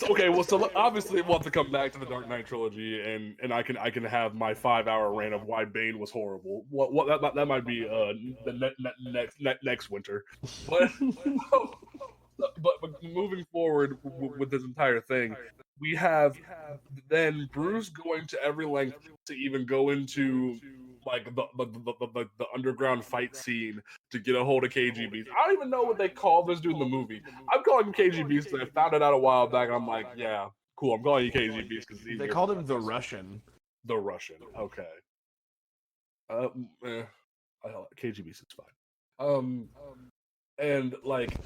Okay, well, so obviously we'll have to come back to the Dark Knight trilogy, and I can have my 5-hour rant of why Bane was horrible. What that might be the next winter, but moving forward with this entire thing, we have then Bruce going to every length to even go into like the underground fight scene to get a hold of KGBs. I don't even know what they call this dude in the movie. I'm calling him KGBs because I found it out a while back. I'm like, yeah, cool. I'm calling you KGBs because they called him the Russian. The Russian. Okay. KGBs is fine. And like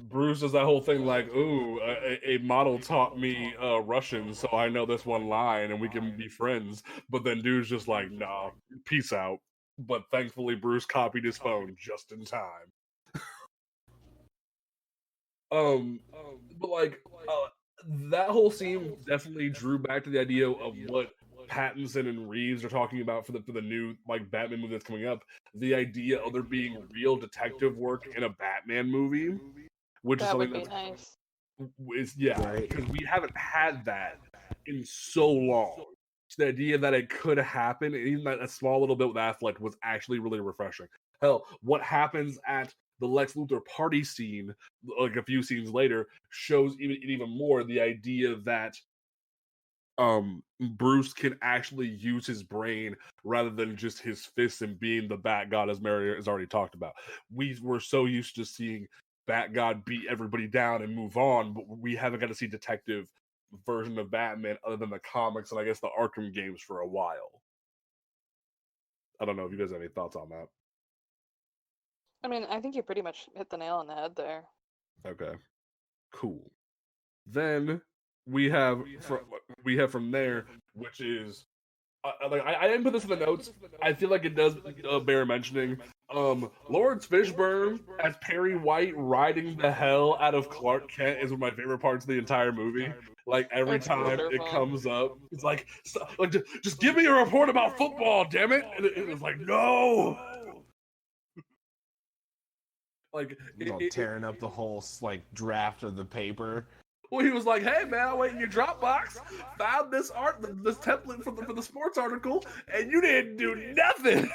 Bruce does that whole thing like, ooh, a model taught me Russian, so I know this one line and we can be friends. But then dude's just like, nah, peace out. But thankfully Bruce copied his phone just in time. But like that whole scene definitely drew back to the idea of what Pattinson and Reeves are talking about for the new like Batman movie that's coming up. The idea of there being real detective work in a Batman movie, which that is something would be that's nice. because we haven't had that in so long. So the idea that it could happen, even that a small little bit with Affleck, was actually really refreshing. Hell, what happens at the Lex Luthor party scene, like a few scenes later, shows even more the idea that Bruce can actually use his brain rather than just his fists and being the Bat God, as Mary has already talked about. We were so used to seeing Bat God beat everybody down and move on, but we haven't got to see detective version of Batman other than the comics and I guess the Arkham games for a while. I don't know if you guys have any thoughts on that. I mean, I think you pretty much hit the nail on the head there. Okay, cool. Then we have from there, which is I didn't put this in the notes. I feel like it does bear mentioning. Lawrence Fishburne as Perry White riding the hell out of Clark Kent is one of my favorite parts of the entire movie. Like every That's time wonderful. it comes up, it's like just give me a report about football, damn it! And it was like no. Like tearing up the whole like draft of the paper. Well, he was like, "Hey man, I went in your Dropbox, found this this template for the sports article, and you didn't do nothing."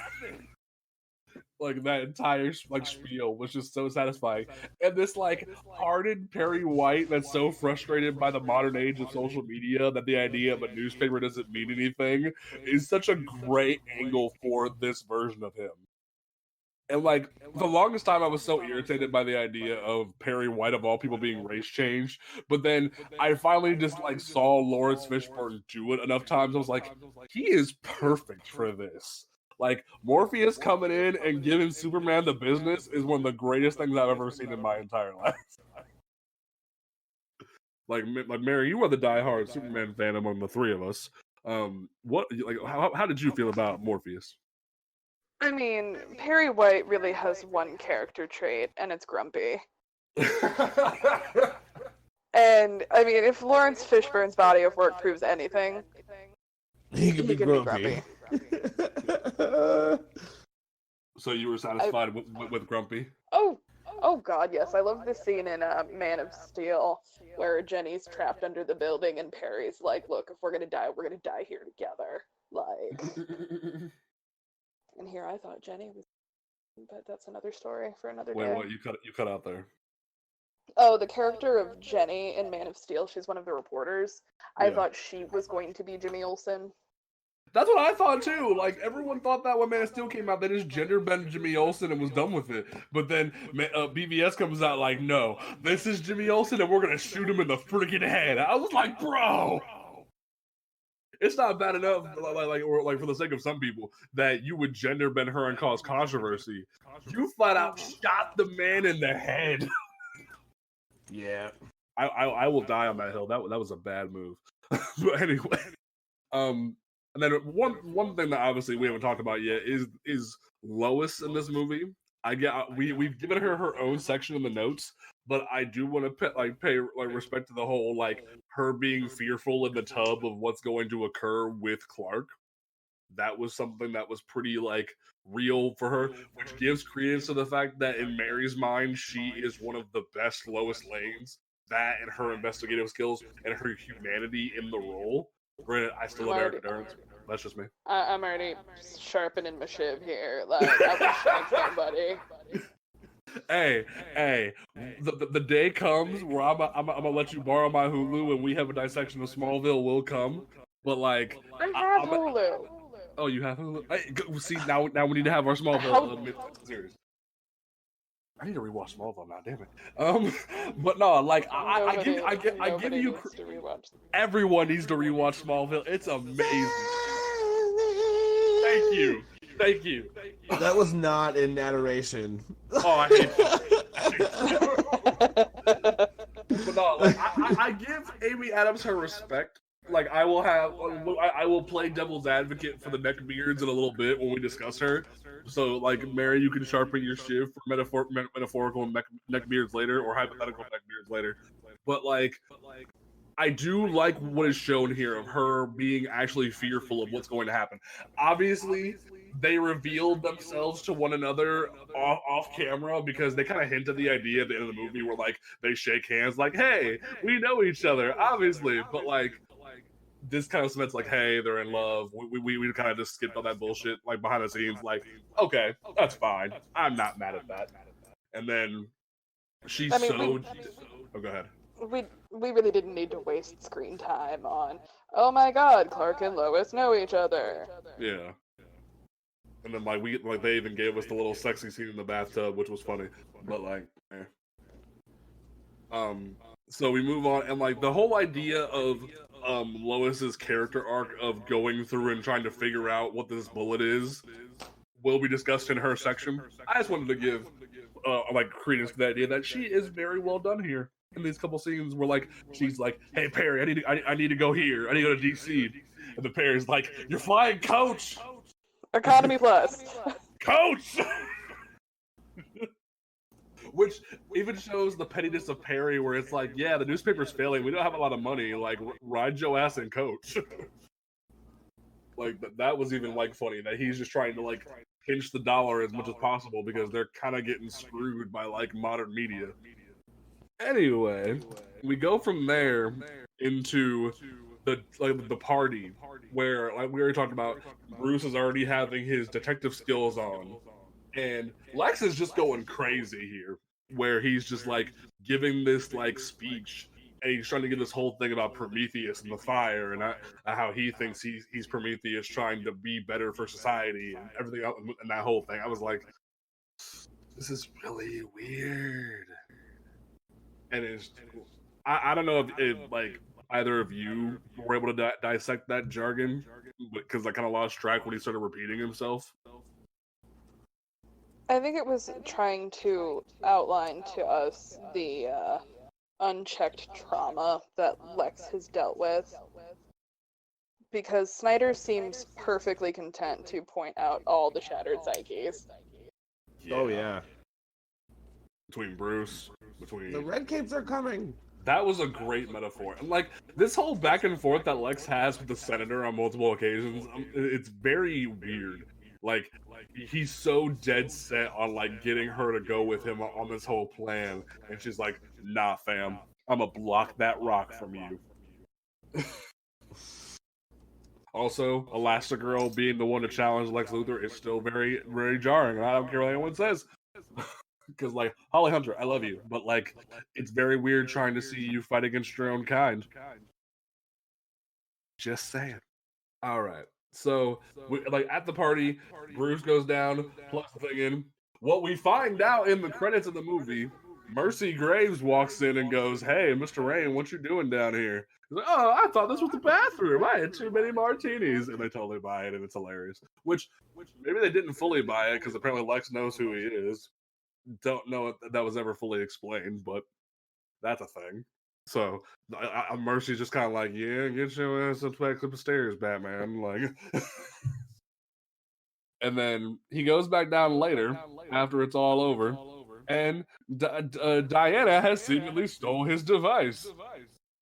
Like that entire like spiel was just so satisfying, and this like hardened Perry White that's so frustrated by the modern age of social media that the idea of a newspaper doesn't mean anything is such a great angle for this version of him. And like the longest time, I was so irritated by the idea of Perry White of all people being race changed. But then I finally just like saw Lawrence Fishburne do it enough times. I was like, he is perfect for this. Like Morpheus coming in and giving Superman the business is one of the greatest things I've ever seen in my entire life. like Mary, you are the diehard Superman fan among the three of us. How did you feel about Morpheus? I mean, Perry White really has one character trait, and it's grumpy. And, I mean, if Lawrence Fishburne's body of work proves anything, he can be grumpy. So you were satisfied with Grumpy? Oh God, yes. I love the scene in Man of Steel where Jenny's trapped under the building and Perry's like, look, if we're gonna die here together. Like... And here I thought Jenny was, but that's another story for another day. Wait, what? You cut out there. Oh, the character of Jenny in Man of Steel, she's one of the reporters. I Yeah. thought she was going to be Jimmy Olsen. That's what I thought too. Like everyone thought that when Man of Steel came out, they just gender bent Jimmy Olsen and was done with it. But then BVS comes out like, no, this is Jimmy Olsen and we're gonna shoot him in the freaking head. I was like, bro, it's not bad enough, like for the sake of some people, that you would gender bend her and cause controversy. You flat out shot the man in the head. Yeah, I will die on that hill. That was a bad move. But anyway, and then one thing that obviously we haven't talked about yet is Lois in this movie. We've given her own section in the notes, but I do want to pay respect to the whole like her being fearful in the tub of what's going to occur with Clark. That was something that was pretty like real for her, which gives credence to the fact that in Mary's mind she is one of the best Lois Lanes. That and her investigative skills and her humanity in the role. Granted, I still love Erica Durance. That's just me. I'm already sharpening my shiv here. Like, I will shank somebody. Hey, the day comes where I'm gonna let you borrow my Hulu and we have a dissection of Smallville will come. But like, I have Hulu. Oh, you have Hulu? Hey, see, now we need to have our Smallville series. I need to rewatch Smallville now, damn it. But no, like I give you. Everyone needs to rewatch Smallville. It's amazing. Thank you. That was not in narration. Oh, I hate that. But no, like I give Amy Adams her respect. Like I will play devil's advocate for the neckbeards in a little bit when we discuss her. So like Mary, you can sharpen your shiv for metaphorical neckbeards later or hypothetical neckbeards later. But like I do like what is shown here of her being actually fearful of what's going to happen. Obviously, they revealed themselves to one another off camera because they kind of hint at the idea at the end of the movie where like they shake hands like, hey, we know each other, obviously, but like this kind of cements like, hey, they're in love. We kind of just skipped all that bullshit like behind the scenes. Like, okay, that's fine. I'm not mad at that. And then she's I mean, Oh, go ahead. we really didn't need to waste screen time on, oh my god, Clark and Lois know each other. Yeah. And then they even gave us the little sexy scene in the bathtub, which was funny. But so we move on, and the whole idea of Lois's character arc of going through and trying to figure out what this bullet is will be discussed in her section. I just wanted to give credence to the idea that she is very well done here in these couple scenes where she's like, "Hey Perry, I need to go here. I need to go to DC," and the Perry's like, "You're flying, Coach." Economy Plus. Coach. Which even shows the pettiness of Perry, where it's like, yeah, the newspaper's failing. We don't have a lot of money. Ride your ass and coach. That was even funny that he's just trying to pinch the dollar as much as possible because they're kind of getting screwed by modern media. Anyway, we go from there into the party where we already talked about. Bruce is already having his detective skills on. And Lex is just going crazy here, where he's just giving this speech, and he's trying to give this whole thing about Prometheus and the fire, and how he thinks he's Prometheus trying to be better for society and everything else, and that whole thing. I was like, this is really weird. And I don't know if either of you were able to dissect that jargon, because I kind of lost track when he started repeating himself. I think it was trying to outline to us the unchecked trauma that Lex has dealt with. Because Snyder seems perfectly content to point out all the shattered psyches. Yeah. Oh, yeah. Between the Red Capes are coming! That was a great metaphor. And this whole back and forth that Lex has with the Senator on multiple occasions, it's very weird. He's so dead set on getting her to go with him on this whole plan, and she's like, "Nah, fam, I'ma block that rock from you." Also, Elastigirl being the one to challenge Lex Luthor is still very, very jarring, and I don't care what anyone says. Because Holly Hunter, I love you, but it's very weird trying to see you fight against your own kind. Just saying. All right. So, at the party, Bruce goes down, plugs the thing in. What we find out in the credits of the movie, Mercy Graves walks in and goes, "Hey, Mr. Rain, what you doing down here?" He's like, "Oh, I thought this was the bathroom. I had too many martinis." And they totally buy it, and it's hilarious. Which maybe they didn't fully buy it, because apparently Lex knows who he is. Don't know if that was ever fully explained, but that's a thing. So Mercy's just kind of like, "Yeah, get your ass up the stairs, Batman." And then he goes back down later after it's all over, and Diana has seemingly stole his device.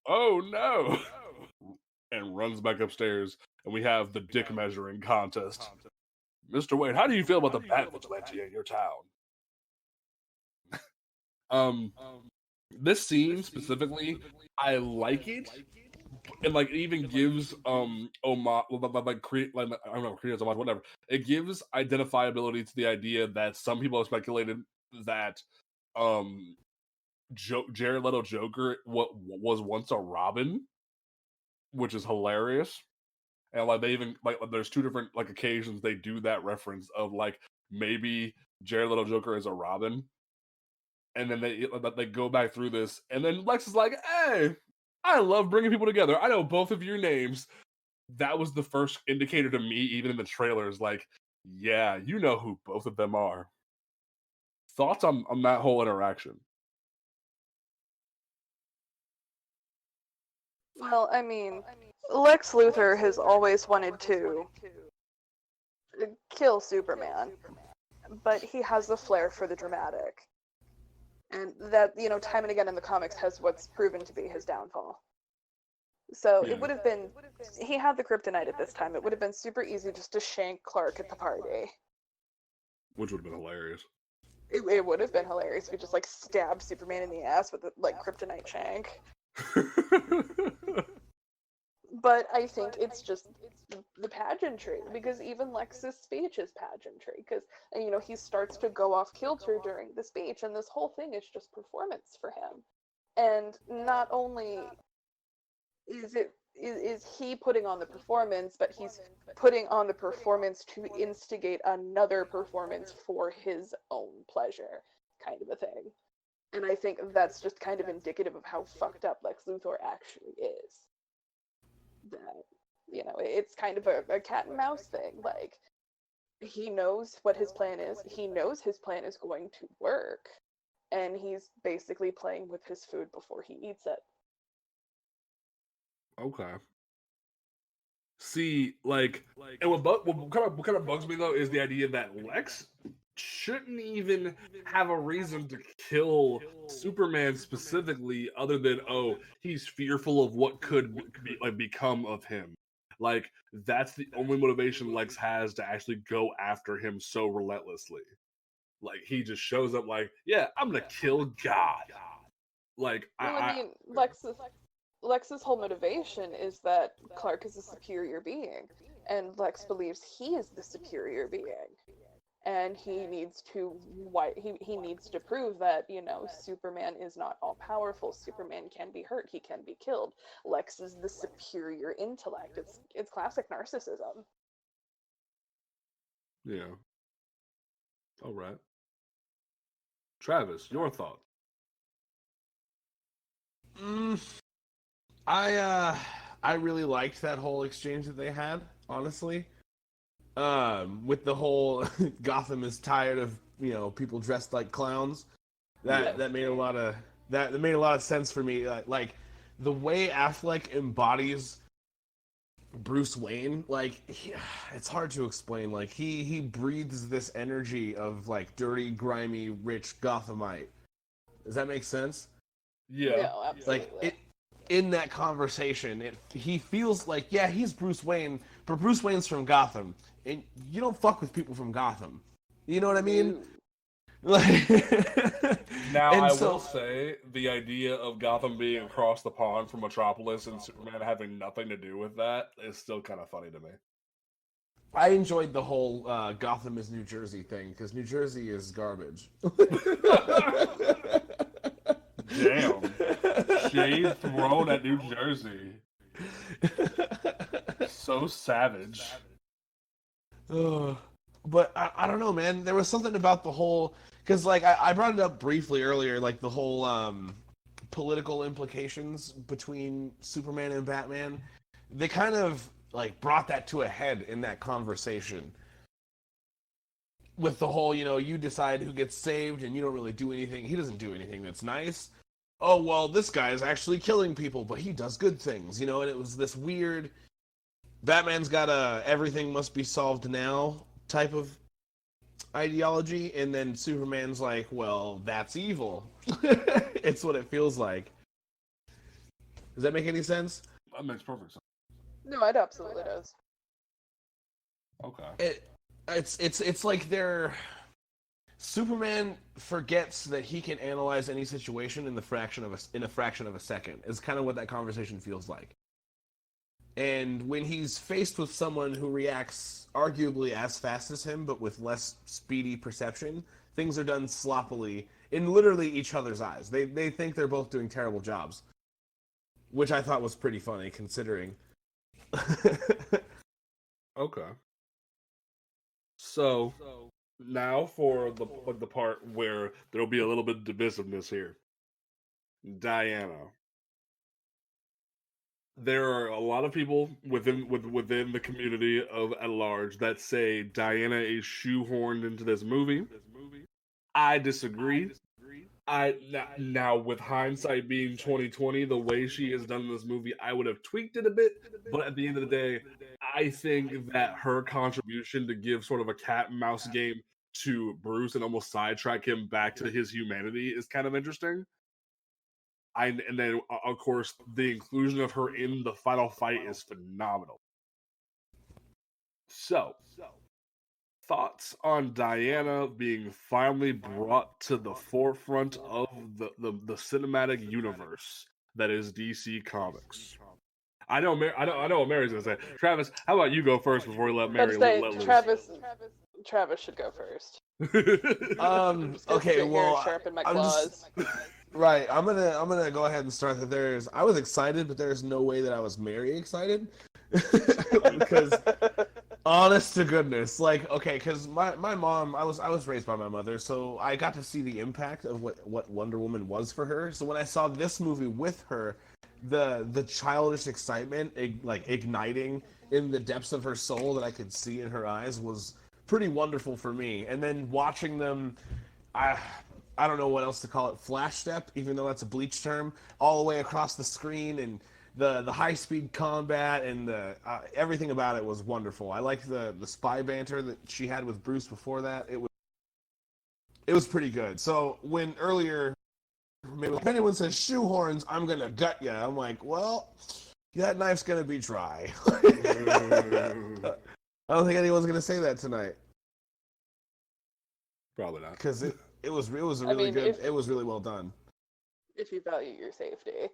Oh no! And runs back upstairs, and we have the dick measuring contest. Mr. Wade, how do you feel about the Bat Vigilante in your town? This scene specifically, I like it, and it even gives I don't know, creators homage, whatever. It gives identifiability to the idea that some people have speculated that Jared Leto Joker was once a Robin, which is hilarious. And they even there's two different occasions they do that reference of maybe Jared Leto Joker is a Robin. And then they go back through this, and then Lex is like, "Hey, I love bringing people together. I know both of your names." That was the first indicator to me, even in the trailers, yeah, you know who both of them are. Thoughts on that whole interaction? Well, I mean, Lex Luthor has always wanted to kill Superman, but he has the flair for the dramatic. And that, time and again in the comics has what's proven to be his downfall. So It would have been, he had the kryptonite at this time, it would have been super easy just to shank Clark at the party. Which would have been hilarious. It would have been hilarious if he just stabbed Superman in the ass with kryptonite shank. But I think it's just the pageantry, because even Lex's speech is pageantry, because he starts to go off kilter during the speech, and this whole thing is just performance for him. And not only is he putting on the performance, but he's putting on the performance to instigate another performance for his own pleasure, kind of a thing. And I think that's just kind of indicative of how fucked up Lex Luthor actually is. That, it's kind of a cat and mouse thing. Like, he knows what his plan is. He knows his plan is going to work. And he's basically playing with his food before he eats it. Okay. See, and what kind of bugs me though is the idea that Lex shouldn't even have a reason to kill Superman specifically, other than he's fearful of what could become of him. Like, that's the only motivation Lex has to actually go after him so relentlessly. Like, he just shows up like, yeah, I'm gonna kill God. Like, I mean, Lex's whole motivation is that Clark is a superior being, and Lex believes he is the superior being, and he needs to prove that Superman is not all powerful. Superman can be hurt. He can be killed. Lex is the superior intellect. It's classic narcissism. Yeah. All right. Travis, your thought? I really liked that whole exchange that they had, honestly. With the whole Gotham is tired of people dressed like clowns. That made a lot of sense for me. Like the way Affleck embodies Bruce Wayne, it's hard to explain. Like he breathes this energy of like dirty, grimy, rich Gothamite. Does that make sense? Yeah. No, absolutely. Like in that conversation, he feels like, yeah, he's Bruce Wayne, but Bruce Wayne's from Gotham, and you don't fuck with people from Gotham. You know what I mean? Like, now, I will say the idea of Gotham being across the pond from Metropolis and Superman having nothing to do with that is still kind of funny to me. I enjoyed the whole Gotham is New Jersey thing, because New Jersey is garbage. Damn. Shade thrown at New Jersey. So savage. But I don't know, man. There was something about the whole... Because, I brought it up briefly earlier, the whole political implications between Superman and Batman. They kind of, brought that to a head in that conversation. With the whole, you decide who gets saved, and you don't really do anything. He doesn't do anything that's nice. Oh, well, this guy is actually killing people, but he does good things, and it was this weird... Batman's got a everything must be solved now type of ideology, and then Superman's like, well, that's evil. It's what it feels like. Does that make any sense? That makes perfect sense. No, it absolutely does. Okay. It's like Superman forgets that he can analyze any situation in a fraction of a second. Is kind of what that conversation feels like. And when he's faced with someone who reacts arguably as fast as him, but with less speedy perception, things are done sloppily in literally each other's eyes. They think they're both doing terrible jobs, which I thought was pretty funny considering. Okay. So now for the part where there'll be a little bit of divisiveness here. Diana. There are a lot of people within the community at large that say Diana is shoehorned into this movie. I disagree. Now with hindsight being 2020, the way she is done in this movie, I would have tweaked it a bit. But at the end of the day, I think that her contribution to give sort of a cat and mouse game to Bruce and almost sidetrack him back to his humanity is kind of interesting. And then, of course, the inclusion of her in the final fight is phenomenal. So, thoughts on Diana being finally brought to the forefront of the cinematic universe that is DC Comics. I know. I know what Mary's gonna say. Travis, how about you go first before we let Mary let loose? Travis should go first. Okay, Sit here and well, sharpen my I'm claws. right. I'm gonna go ahead and start that. I was excited, but there's no way that I was Mary excited because honest to goodness, like, okay, because my mom, I was raised by my mother, so I got to see the impact of what Wonder Woman was for her. So when I saw this movie with her, the childish excitement like igniting in the depths of her soul that I could see in her eyes was pretty wonderful for me. And then watching them, I I don't know what else to call it, flash step, even though that's a Bleach term, all the way across the screen, and the high speed combat and the everything about it was wonderful. I liked the spy banter that she had with Bruce before that. It was pretty good. So when earlier, maybe if anyone says shoehorns, I'm gonna gut ya. I'm like, well, that knife's gonna be dry. I don't think anyone's gonna say that tonight. Probably not. Because it was really good. It was really well done. If you value your safety.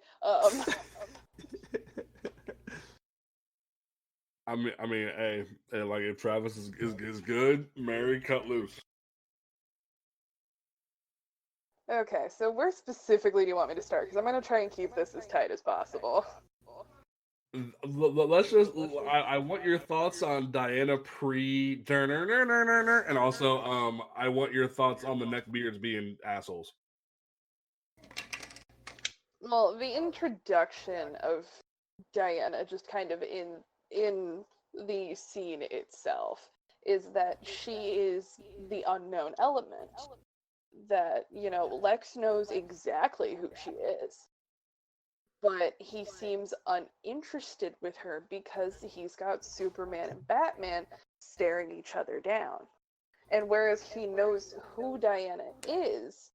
I mean, hey, like if Travis is good, Mary cut loose. Okay, so where specifically do you want me to start? Because I'm going to try and keep this as tight as possible. Let's just. I want your thoughts on Diana pre Turner, and also I want your thoughts on the neckbeards being assholes. Well, the introduction of Diana, just kind of in the scene itself, is that she is the unknown element. That, you know, Lex knows exactly who she is, but he seems uninterested with her because he's got Superman and Batman staring each other down. And whereas he knows who Diana is,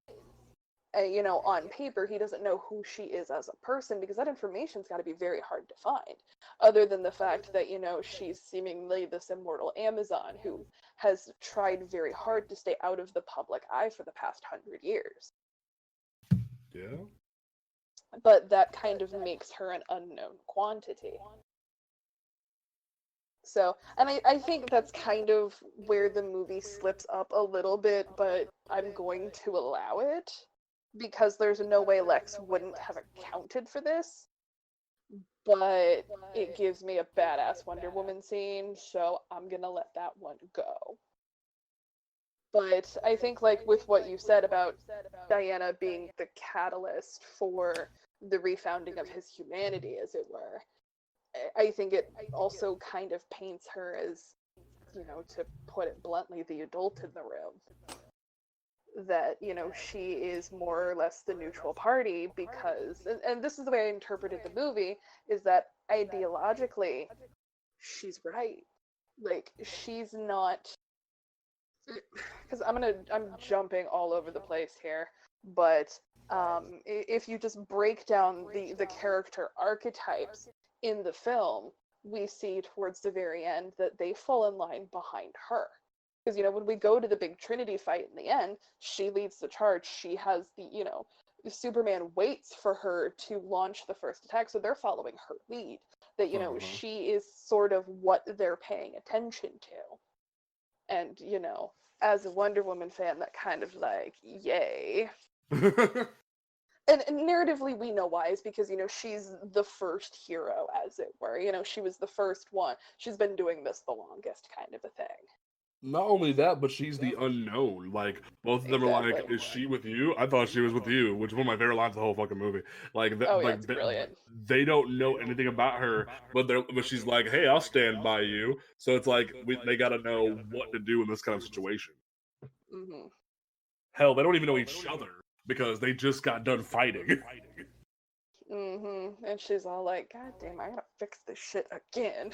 you know, on paper, he doesn't know who she is as a person, because that information's got to be very hard to find. Other than the fact that, you know, she's seemingly this immortal Amazon who has tried very hard to stay out of the public eye for the past 100 years. Yeah. But that kind of makes her an unknown quantity. So, and I think that's kind of where the movie slips up a little bit, but I'm going to allow it, because there's no way Lex wouldn't have accounted for this. But it gives me a badass Wonder Woman scene, so I'm gonna let that one go. But I think, like, with what you said about Diana being the catalyst for the refounding of his humanity, as it were, I think it also kind of paints her as, you know, to put it bluntly, the adult in the room. That, you know, she is more or less the neutral party because, and this is the way I interpreted the movie, is that ideologically, she's right. Like, she's not, because I'm jumping all over the place here, but if you just break down the character archetypes in the film, we see towards the very end that they fall in line behind her. Because, you know, when we go to the big Trinity fight in the end, she leads the charge. She has the, you know, Superman waits for her to launch the first attack, so they're following her lead. That, you know, she is sort of what they're paying attention to. And, you know, as a Wonder Woman fan, that kind of like, yay. And narratively, we know why. Is because, you know, she's the first hero, as it were. You know, she was the first one. She's been doing this the longest, kind of a thing. Not only that, but she's the unknown. Like, both of them are like, "Is she with you?" I thought she was with you, which is one of my favorite lines of the whole fucking movie. Like, it's brilliant. They don't know anything about her, but she's like, "Hey, I'll stand by you." So it's like they got to know what to do in this kind of situation. Mm-hmm. Hell, they don't even know each other because they just got done fighting. Mm-hmm. And she's all like, "God damn, I gotta fix this shit again."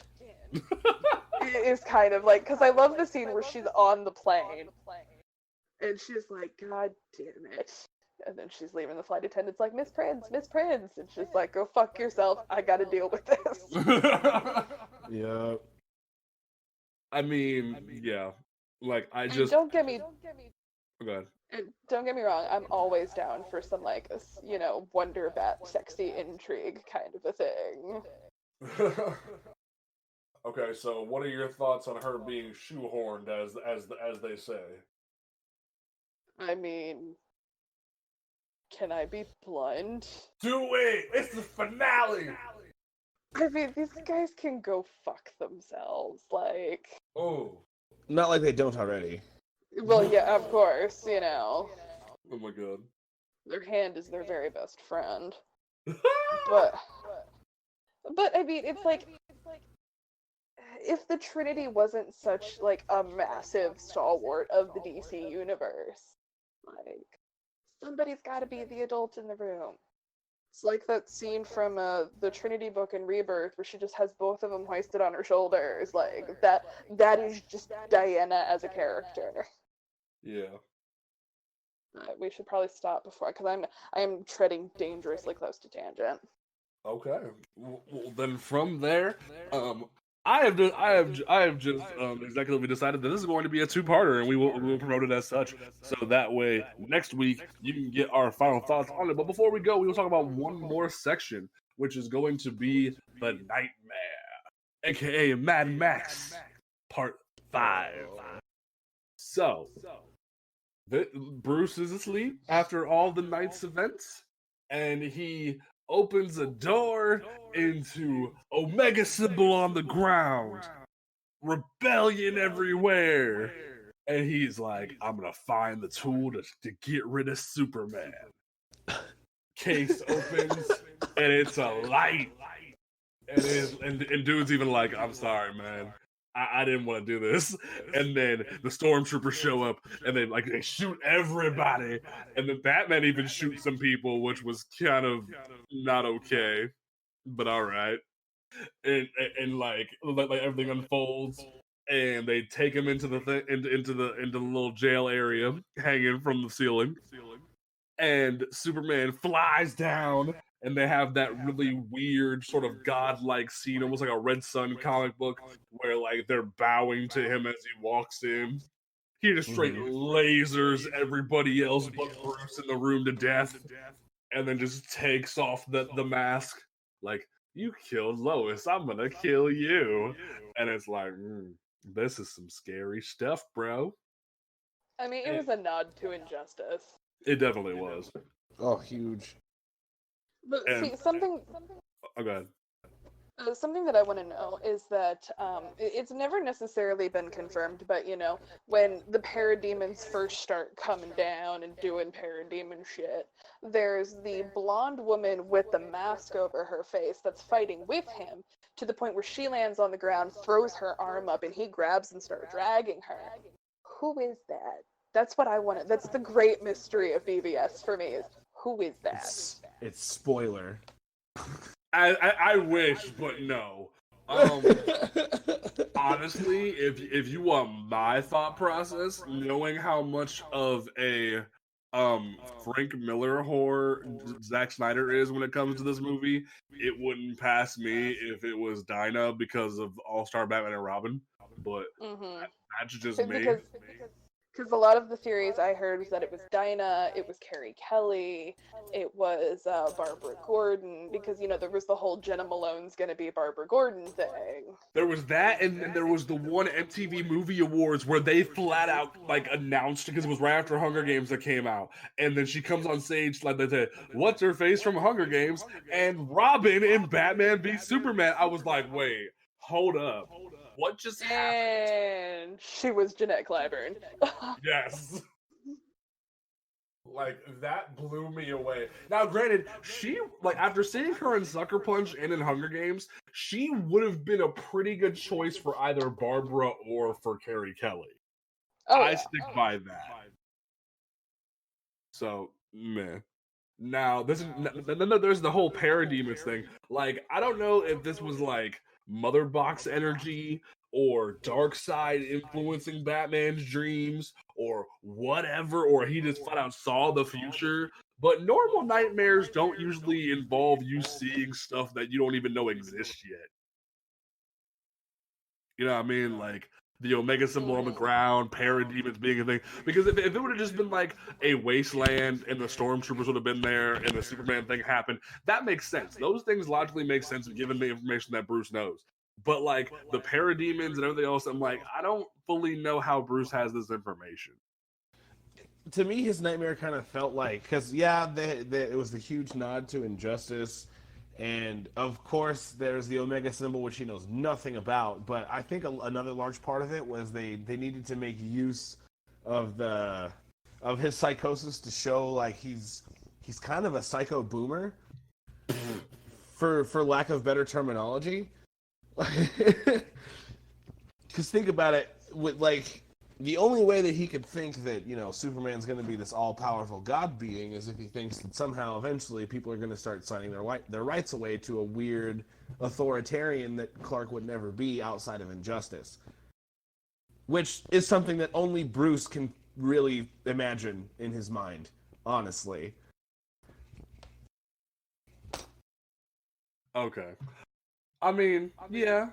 It is kind of like, because I love the scene where she's on the plane and she's like, "God damn it." And then she's leaving, the flight attendant's like, Miss Prince. And she's like, "Go fuck yourself. I gotta deal with this." Yeah. I mean, yeah. Like, I just... Don't get me... Go ahead. And don't get me wrong, I'm always down for some, like, you know, Wonder Bat sexy intrigue kind of a thing. Okay, so what are your thoughts on her being shoehorned, as they say? I mean, can I be blunt? Do it! It's the finale! I mean, these guys can go fuck themselves. Like, Oh. Not like they don't already. well, yeah, of course, you know, Oh my god. their hand is their very best friend. But I mean, it's like, if the Trinity wasn't such like a massive stalwart of the DC universe, like, somebody's got to be the adult in the room. It's like that scene from the Trinity book in Rebirth where she just has both of them hoisted on her shoulders. Like, that is just Diana as a character. Yeah. We should probably stop before, because I am treading dangerously close to tangent. Okay. Well, then from there, I have just executively decided that this is going to be a two-parter, and we will promote it as such. So that way, next week you can get our final thoughts on it. But before we go, we will talk about one more section, which is going to be the Nightmare, aka Mad Max, Part 5. So, Bruce is asleep after all the night's events, and he opens a door into Omega symbol on the ground, rebellion everywhere, and he's like, I'm gonna find the tool to get rid of Superman. Case opens, and it's a light, and dude's even like, I'm sorry, man. I didn't want to do this. And then the stormtroopers show up, and they shoot everybody. And then Batman even shoots some people, which was kind of not okay, but all right. And like everything unfolds, and they take him into the into the little jail area, hanging from the ceiling. And Superman flies down, and they have that really weird sort of godlike scene, almost like a Red Sun comic book, where like they're bowing to him as he walks in. He just straight lasers everybody else but Bruce in the room to death, and then just takes off the mask. Like, you killed Lois, I'm gonna kill you. And it's like, this is some scary stuff, bro. I mean, it was a nod to Injustice. It definitely was. Oh, huge. But And- see, something Oh, go ahead. something that I want to know is that it's never necessarily been confirmed, but you know, when the parademons first start coming down and doing parademon shit, there's the blonde woman with the mask over her face that's fighting with him, to the point where she lands on the ground, throws her arm up, and he grabs and starts dragging her. Who is that? That's what I wanted. That's the great mystery of BVS for me, is who is that? It's spoiler. I wish, but no. Honestly, if you want my thought process, knowing how much of a Frank Miller horror Zack Snyder is when it comes to this movie, it wouldn't pass me if it was Dinah because of All-Star Batman and Robin. But that's just me. Because a lot of the theories I heard was that it was Dinah, it was Carrie Kelly, it was Barbara Gordon, because, you know, there was the whole Jenna Malone's gonna be Barbara Gordon thing. There was that, and then there was the one MTV Movie Awards where they flat out like announced, because it was right after Hunger Games that came out, and then she comes on stage like they said, "What's her face from Hunger Games?" and Robin in Batman v Superman. I was like, wait, hold up. What just happened? And she was Jeanette Clyburn. Yes. Like, that blew me away. Now, granted, she, like, after seeing her in Sucker Punch and in Hunger Games, she would have been a pretty good choice for either Barbara or for Carrie Kelly. I stick by that. So, meh. Now, there's the whole parademons thing. Like, I don't know if this was, like, Mother Box energy or Darkseid influencing Batman's dreams or whatever, or he just flat out saw the future. But normal nightmares don't usually involve you seeing stuff that you don't even know exists yet. You know what I mean? Like, the Omega symbol on the ground, parademons being a thing. Because if it would have just been like a wasteland and the stormtroopers would have been there and the Superman thing happened, that makes sense. Those things logically make sense given the information that Bruce knows. But like the parademons and everything else, I'm like, I don't fully know how Bruce has this information. To me, his nightmare kind of felt like, because it was the huge nod to Injustice, and of course there's the Omega symbol, which he knows nothing about. But I think another large part of it was they needed to make use of his psychosis to show like he's kind of a psycho boomer, for lack of better terminology. Because think about it, with like the only way that he could think that, you know, Superman's going to be this all-powerful god being is if he thinks that somehow eventually people are going to start signing their rights away to a weird authoritarian that Clark would never be outside of Injustice. Which is something that only Bruce can really imagine in his mind, honestly. Okay. I mean, yeah.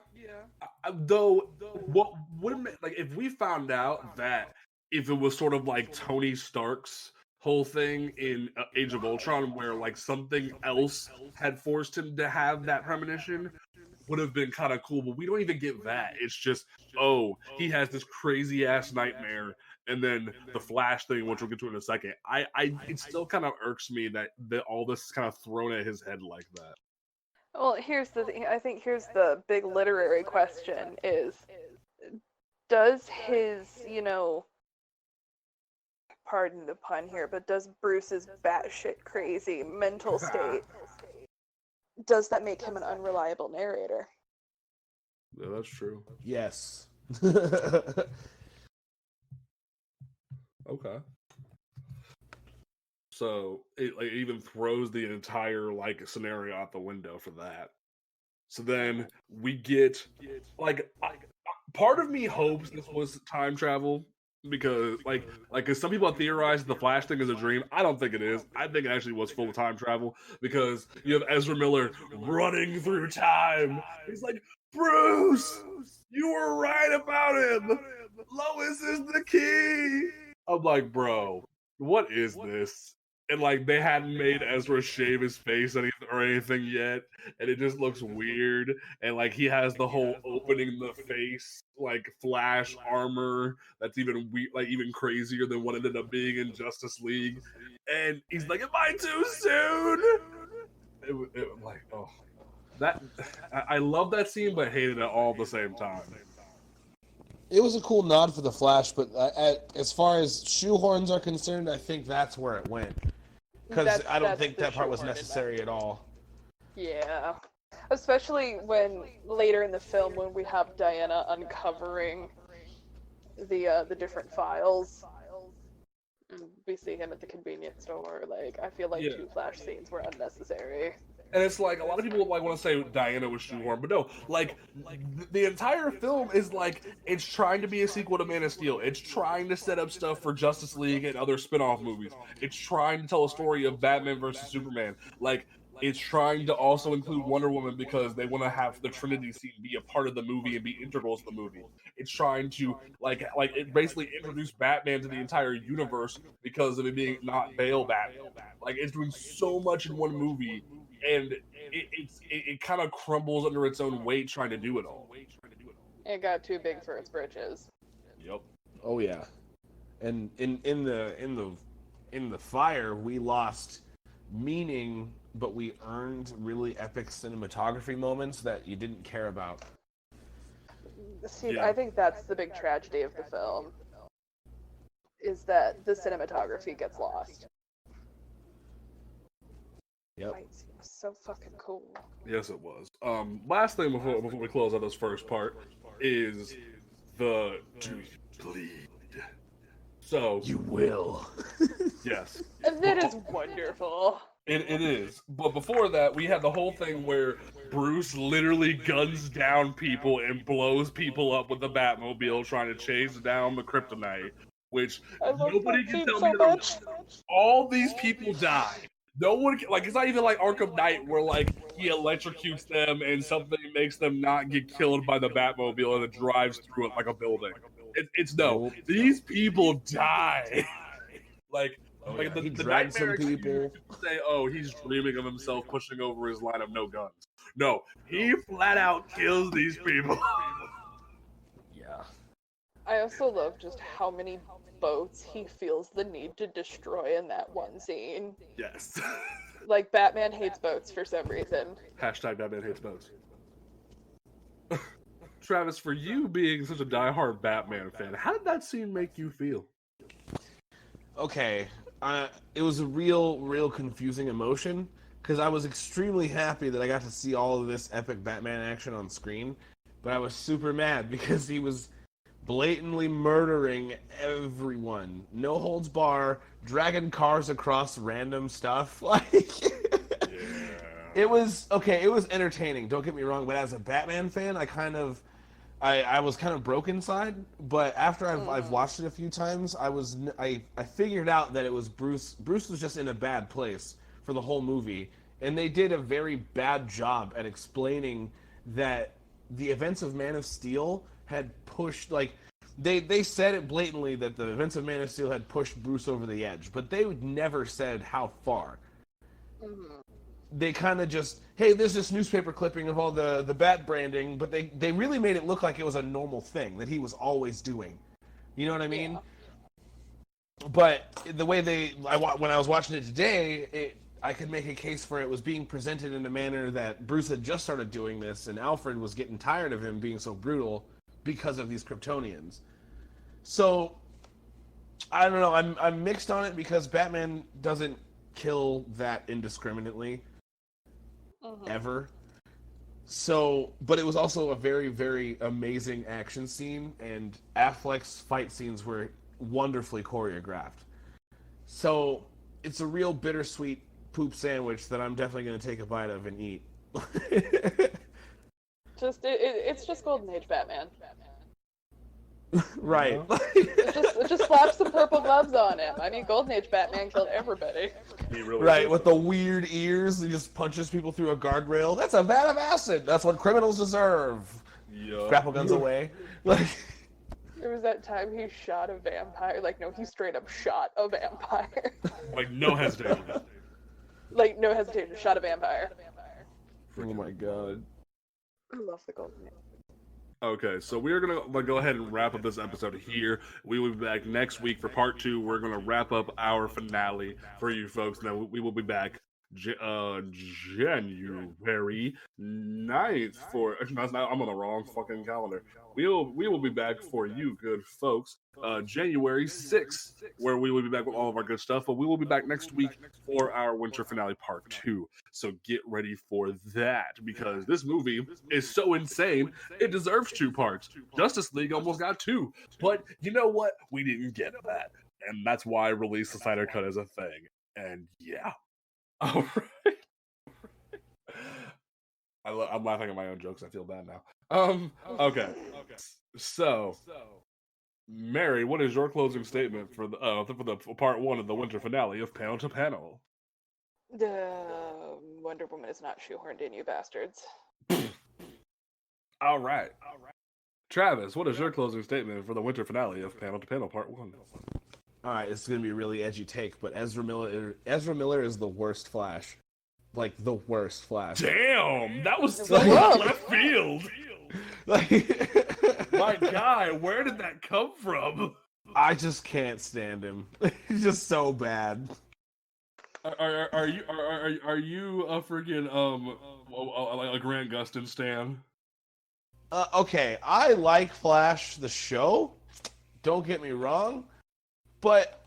Though, what would like if we found out that if it was sort of like Tony Stark's whole thing in Age of Ultron, where like something else had forced him to have that premonition, would have been kind of cool. But we don't even get that. It's just, oh, he has this crazy ass nightmare, and then the Flash thing, which we'll get to in a second. It still kind of irks me that all this is kind of thrown at his head like that. Well, here's the thing. I think here's the big literary question is, does his, you know, pardon the pun here, but does Bruce's batshit crazy mental state, does that make him an unreliable narrator? Yeah, that's true. Yes. Okay. So it like even throws the entire like scenario out the window for that. So then we get like part of me hopes this was time travel because cause some people have theorized the Flash thing is a dream. I don't think it is. I think it actually was full time travel because you have Ezra Miller running through time. He's like, Bruce, you were right about him. Lois is the key. I'm like, bro, what is this? And like they hadn't made Ezra shave his face or anything yet, and it just looks weird. And like he has the whole opening the face like Flash armor that's even even crazier than what ended up being in Justice League. And he's like, "Am I too soon?" It like, oh, that I love that scene, but hated it all at the same time. It was a cool nod for the Flash, but as far as shoehorns are concerned, I think that's where it went. Because I don't think that part was necessary at all. Yeah. Especially when later in the film when we have Diana uncovering the different files. We see him at the convenience store. Like, I feel like 2 Flash scenes were unnecessary. And it's like a lot of people like want to say Diana was shoehorned, but no, like the entire film is like it's trying to be a sequel to Man of Steel. It's trying to set up stuff for Justice League and other spin-off movies. It's trying to tell a story of Batman versus Superman. Like it's trying to also include Wonder Woman because they want to have the Trinity scene be a part of the movie and be integral to the movie. It's trying to like it basically introduce Batman to the entire universe because of it being not Bale Batman. Like it's doing so much in one movie. And it kind of crumbles under its own weight trying to do it all. It got too big for its britches. Yep. Oh yeah, and in the fire we lost meaning, but we earned really epic cinematography moments that you didn't care about. See, I think that's the big tragedy of the film, is that the cinematography gets lost. Yep. So fucking cool. Yes, it was. Last thing before we close out this first part is the do you bleed? So You will. yes, And that is wonderful. it is. But before that, we had the whole thing where Bruce literally guns down people and blows people up with the Batmobile trying to chase down the kryptonite, which nobody can tell me that all these people died. No one can, like, it's not even like Arkham Knight where like he electrocutes them and something makes them not get killed by the Batmobile and it drives through it like a building. It's no. Nope. These people die. like he the dragged some nightmare people. excuse say, oh, he's dreaming of himself pushing over his line of no guns. No, he flat out kills these people. Yeah. I also love just how many boats he feels the need to destroy in that one scene. Yes. Like, Batman hates boats for some reason. Hashtag Batman hates boats. Travis, for you being such a diehard Batman fan, how did that scene make you feel? Okay, it was a real confusing emotion because I was extremely happy that I got to see all of this epic Batman action on screen, but I was super mad because he was blatantly murdering everyone, no holds bar, dragging cars across random stuff. It was okay. It was entertaining. Don't get me wrong, but as a Batman fan, I was kind of broke inside, but after I've watched it a few times, I figured out that it was Bruce. Bruce was just in a bad place for the whole movie, and they did a very bad job at explaining that the events of Man of Steel had pushed, like, they said it blatantly that the events of Man of Steel had pushed Bruce over the edge, but they never said how far. Mm-hmm. They kind of just, hey, there's this newspaper clipping of all the bat branding, but they really made it look like it was a normal thing that he was always doing. You know what I mean? Yeah. But the way when I was watching it today, I could make a case for it was being presented in a manner that Bruce had just started doing this, and Alfred was getting tired of him being so brutal because of these Kryptonians. So, I don't know, I'm mixed on it because Batman doesn't kill that indiscriminately. Ever. So, but it was also a very, very amazing action scene, and Affleck's fight scenes were wonderfully choreographed. So, it's a real bittersweet poop sandwich that I'm definitely going to take a bite of and eat. It's just Golden Age Batman. Right. It just slaps some purple gloves on him. I mean, Golden Age Batman killed everybody. Really right, did. with the weird ears, he just punches people through a guardrail. That's a vat of acid. That's what criminals deserve. Yup. Grapple guns away. Like, There was that time he shot a vampire. Like, no, he straight up shot a vampire. Like, no hesitation. Like, no hesitation, shot a vampire. oh my god. I love the Golden Age. Okay, so we're gonna go ahead and wrap up this episode here. We will be back next week for part 2. We're gonna wrap up our finale for you folks. Now we will be back January 9th for. I'm on the wrong fucking calendar. We will be back for you, good folks. January 6th, where we will be back with all of our good stuff. But we will be back next week for our winter finale part 2. So get ready for that, because this movie is so insane it deserves 2 parts. Justice League almost got 2, but you know what? We didn't get that, and that's why Release the Snyder Cut is a thing. And yeah, all right. I'm laughing at my own jokes. I feel bad now. Okay. So, Mary, what is your closing statement for the part 1 of the winter finale of Panel to Panel? Wonder Woman is not shoehorned in, you bastards. All right. Travis, what is your closing statement for the winter finale of Panel to Panel Part 1? All right, this is gonna be a really edgy take, but Ezra Miller is the worst Flash, like the worst Flash. Damn, that was so left field. Like, my guy, where did that come from? I just can't stand him. He's just so bad. Are you a freaking a Grant Gustin stan? Okay, I like Flash the show. Don't get me wrong, but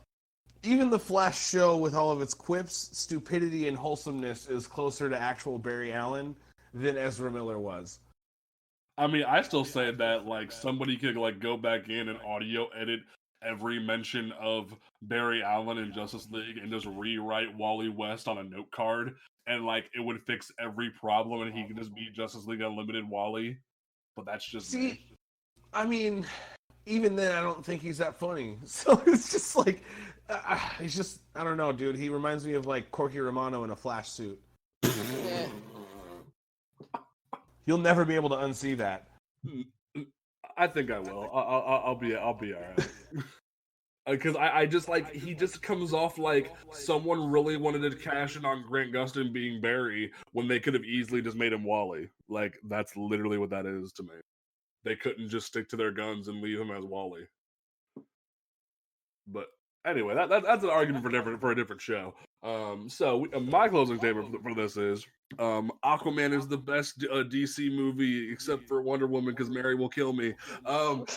even the Flash show, with all of its quips, stupidity, and wholesomeness, is closer to actual Barry Allen than Ezra Miller was. I mean, I still say that like somebody could like go back in and audio edit every mention of Barry Allen in Justice League and just rewrite Wally West on a note card, and like it would fix every problem, and he could just be Justice League Unlimited Wally. But that's just me. I mean, even then, I don't think he's that funny. So it's just like, he's just, I don't know, dude. He reminds me of like Corky Romano in a Flash suit. You'll never be able to unsee that. I think I will. I'll be all right. Because I just like he just comes off like someone really wanted to cash in on Grant Gustin being Barry when they could have easily just made him Wally. Like that's literally what that is to me. They couldn't just stick to their guns and leave him as Wally. But anyway, that's an argument for a different show. So my closing statement for this is Aquaman is the best DC movie except for Wonder Woman because Mary will kill me. Don't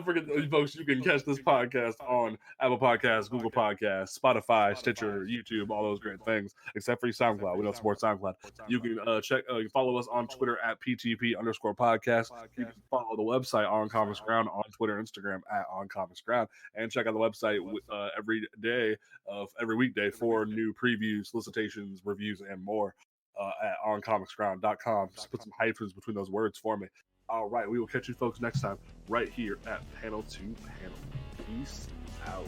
forget, folks, you can catch this podcast on Apple Podcasts, Google Podcasts, Spotify, Stitcher, YouTube, all those great things, except for SoundCloud. We don't support SoundCloud. You can follow us on Twitter at PTP_podcast. You can follow the website On Comics Ground on Twitter and Instagram at On Comics Ground, and check out the website every weekday for new previews, solicitations, reviews, and more at oncomicsground.com. Just put some hyphens between those words for me. All right, we will catch you folks next time right here at Panel to Panel. Peace out.